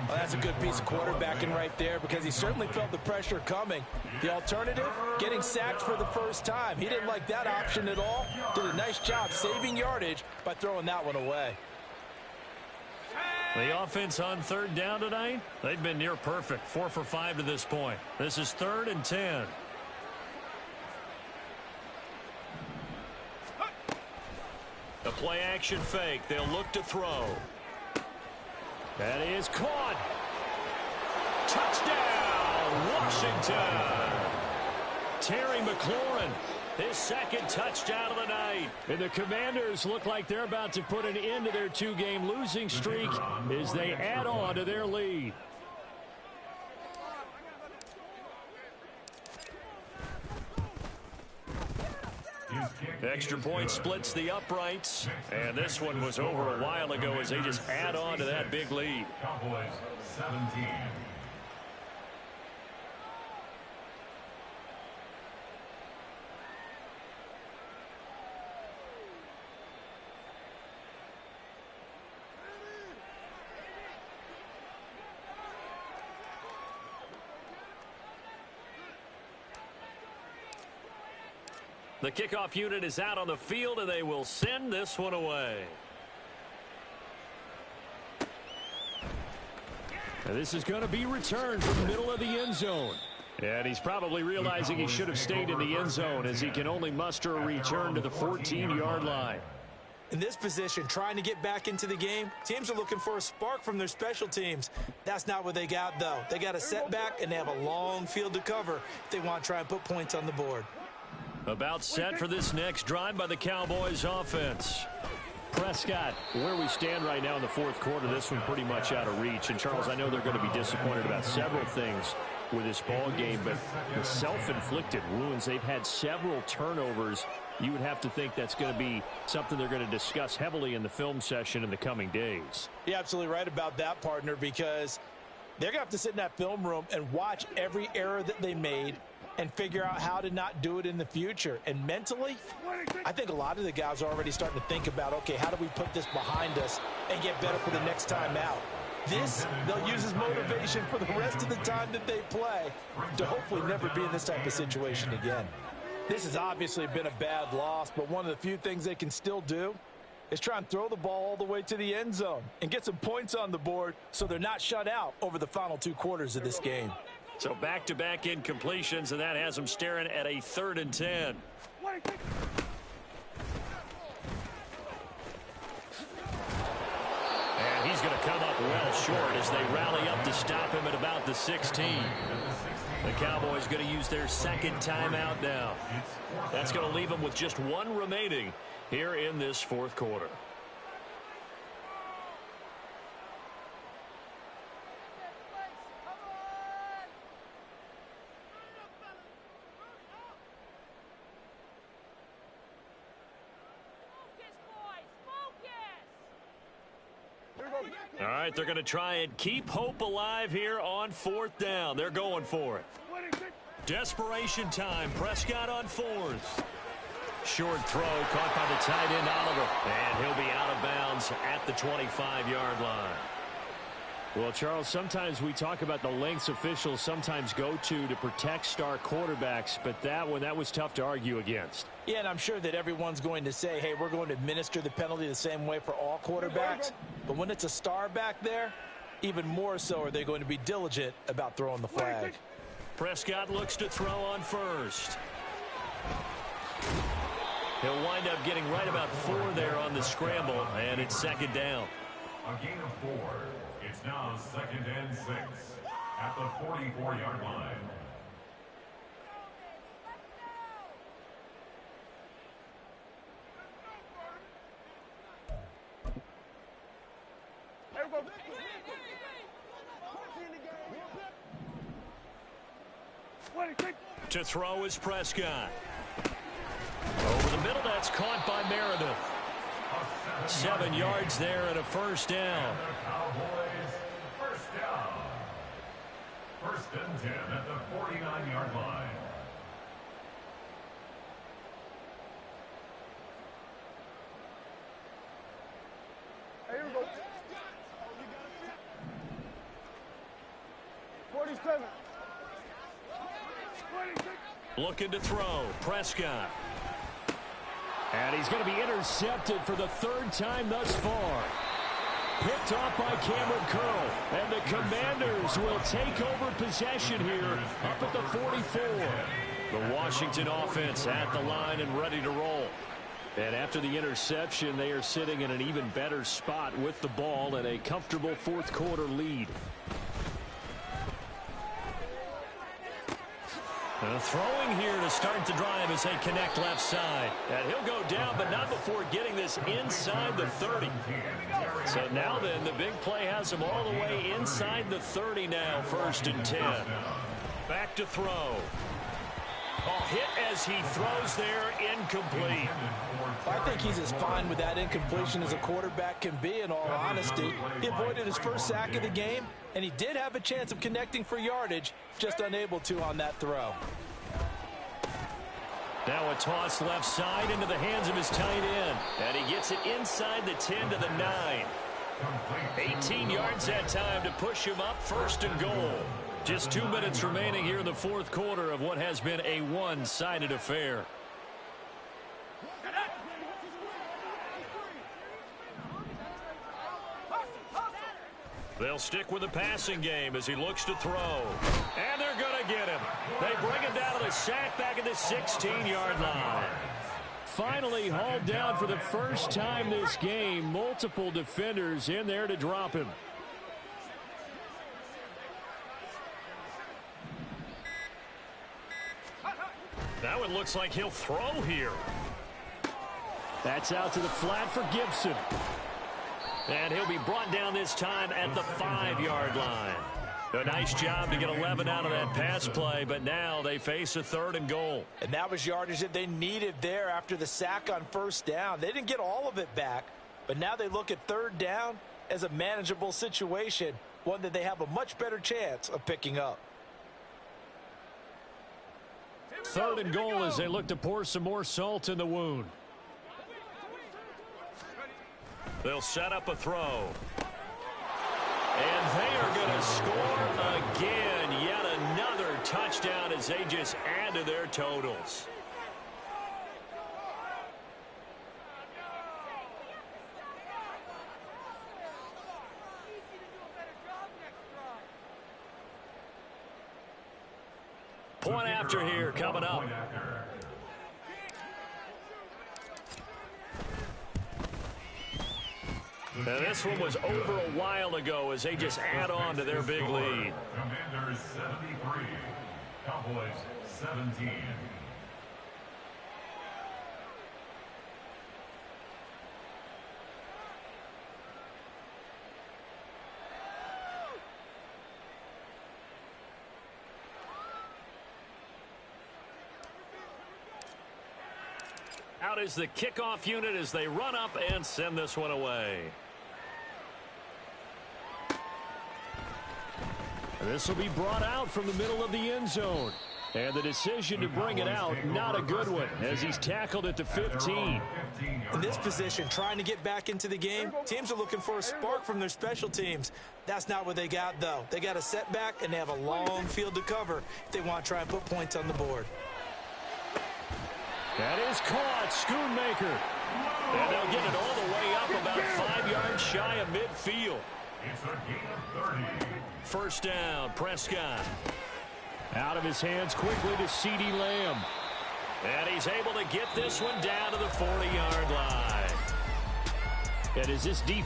Well, that's a good piece of quarterbacking right there because he certainly felt the pressure coming. The alternative, getting sacked for the first time. He didn't like that option at all. Did a nice job saving yardage by throwing that one away. The offense on 3rd down tonight, they've been near perfect. 4 for 5 to this point. This is 3rd and 10. The play action fake. They'll look to throw. That is caught. Touchdown, Washington. Terry McLaurin, his 2nd touchdown of the night. And the Commanders look like they're about to put an end to their 2-game losing streak as they add on to their lead. Extra point splits the uprights. And this one was over a while ago as they just add on to that big lead. Cowboys 17. The kickoff unit is out on the field, and they will send this one away. And this is going to be returned from the middle of the end zone. And he's probably realizing he should have stayed in the end zone as he can only muster a return to the 14-yard line. In this position, trying to get back into the game, teams are looking for a spark from their special teams. That's not what they got, though. They got a setback, and they have a long field to cover if they want to try and put points on the board. About set for this next drive by the Cowboys offense. Prescott, where we stand right now in the fourth quarter, this one pretty much out of reach. And, Charles, I know they're going to be disappointed about several things with this ball game, but the self-inflicted wounds, they've had several turnovers. You would have to think that's going to be something they're going to discuss heavily in the film session in the coming days. You're absolutely right about that, partner, because they're going to have to sit in that film room and watch every error that they made and figure out how to not do it in the future. And mentally, I think a lot of the guys are already starting to think about, okay, how do we put this behind us and get better for the next time out? This, they'll use as motivation for the rest of the time that they play to hopefully never be in this type of situation again. This has obviously been a bad loss, but one of the few things they can still do is try and throw the ball all the way to the end zone and get some points on the board so they're not shut out over the final 2 quarters of this game. So back-to-back incompletions, and that has them staring at a 3rd and 10. And he's going to come up well short as they rally up to stop him at about the 16. The Cowboys going to use their second timeout now. That's going to leave them with just 1 remaining here in this fourth quarter. All right, they're going to try and keep hope alive here on 4th down. They're going for it. Desperation time. Prescott on 4th. Short throw caught by the tight end, Oliver. And he'll be out of bounds at the 25-yard line. Well, Charles, sometimes we talk about the lengths officials sometimes go to protect star quarterbacks, but that one, that was tough to argue against. Yeah, and I'm sure that everyone's going to say, hey, we're going to administer the penalty the same way for all quarterbacks. But when it's a star back there, even more so are they going to be diligent about throwing the flag. Prescott looks to throw on 1st. He'll wind up getting right about 4 there on the scramble, and it's 2nd down. A gain of 4. It's now 2nd and 6 at the 44-yard line. To throw is Prescott. Over the middle, that's caught by Meredith. 7 yards there and a 1st down. Cowboys, 1st down. 1st and 10 at the 49-yard line. Here we go. 47. Looking to throw. Prescott. And he's going to be intercepted for the 3rd time thus far. Picked off by Cameron Curl. And the Commanders will take over possession here up at the 44. The Washington offense at the line and ready to roll. And after the interception, they are sitting in an even better spot with the ball and a comfortable 4th quarter lead. Throwing here to start the drive as they connect left side. And he'll go down, but not before getting this inside the 30. So now then, the big play has him all the way inside the 30 now, 1st and 10. Back to throw. Oh, hit as he throws there, incomplete. I think he's as fine with that incompletion as a quarterback can be, in all honesty. He avoided his first sack of the game, and he did have a chance of connecting for yardage, just unable to on that throw. Now a toss left side into the hands of his tight end. And he gets it inside the 10 to the 9. 18 yards that time to push him up, 1st and goal. Just 2 minutes remaining here in the 4th quarter of what has been a one-sided affair. They'll stick with the passing game as he looks to throw. And they're going to get him. They bring him down to the sack back at the 16-yard line. Finally hauled down for the first time this game. Multiple defenders in there to drop him. That one looks like he'll throw here. That's out to the flat for Gibson. And he'll be brought down this time at the 5-yard line. A nice job to get 11 out of that pass play, but now they face a 3rd and goal. And that was yardage that they needed there after the sack on 1st down. They didn't get all of it back, but now they look at 3rd down as a manageable situation, one that they have a much better chance of picking up. 3rd and goal as they look to pour some more salt in the wound. They'll set up a throw. And they are going to score again. Yet another touchdown as they just add to their totals. Point after here coming up. Now this one was over a while ago as they just add on to their big lead. Commanders 73, Cowboys 17. Out is the kickoff unit as they run up and send this one away. This will be brought out from the middle of the end zone. And the decision to bring it out, not a good one, as he's tackled at the 15. In this position, trying to get back into the game, teams are looking for a spark from their special teams. That's not what they got, though. They got a setback, and they have a long field to cover if they want to try and put points on the board. That is caught, Schoonmaker. And they'll get it all the way up about 5 yards shy of midfield. It's a gain of 30. 1st down, Prescott. Out of his hands quickly to CeeDee Lamb. And he's able to get this one down to the 40-yard line. And as this defense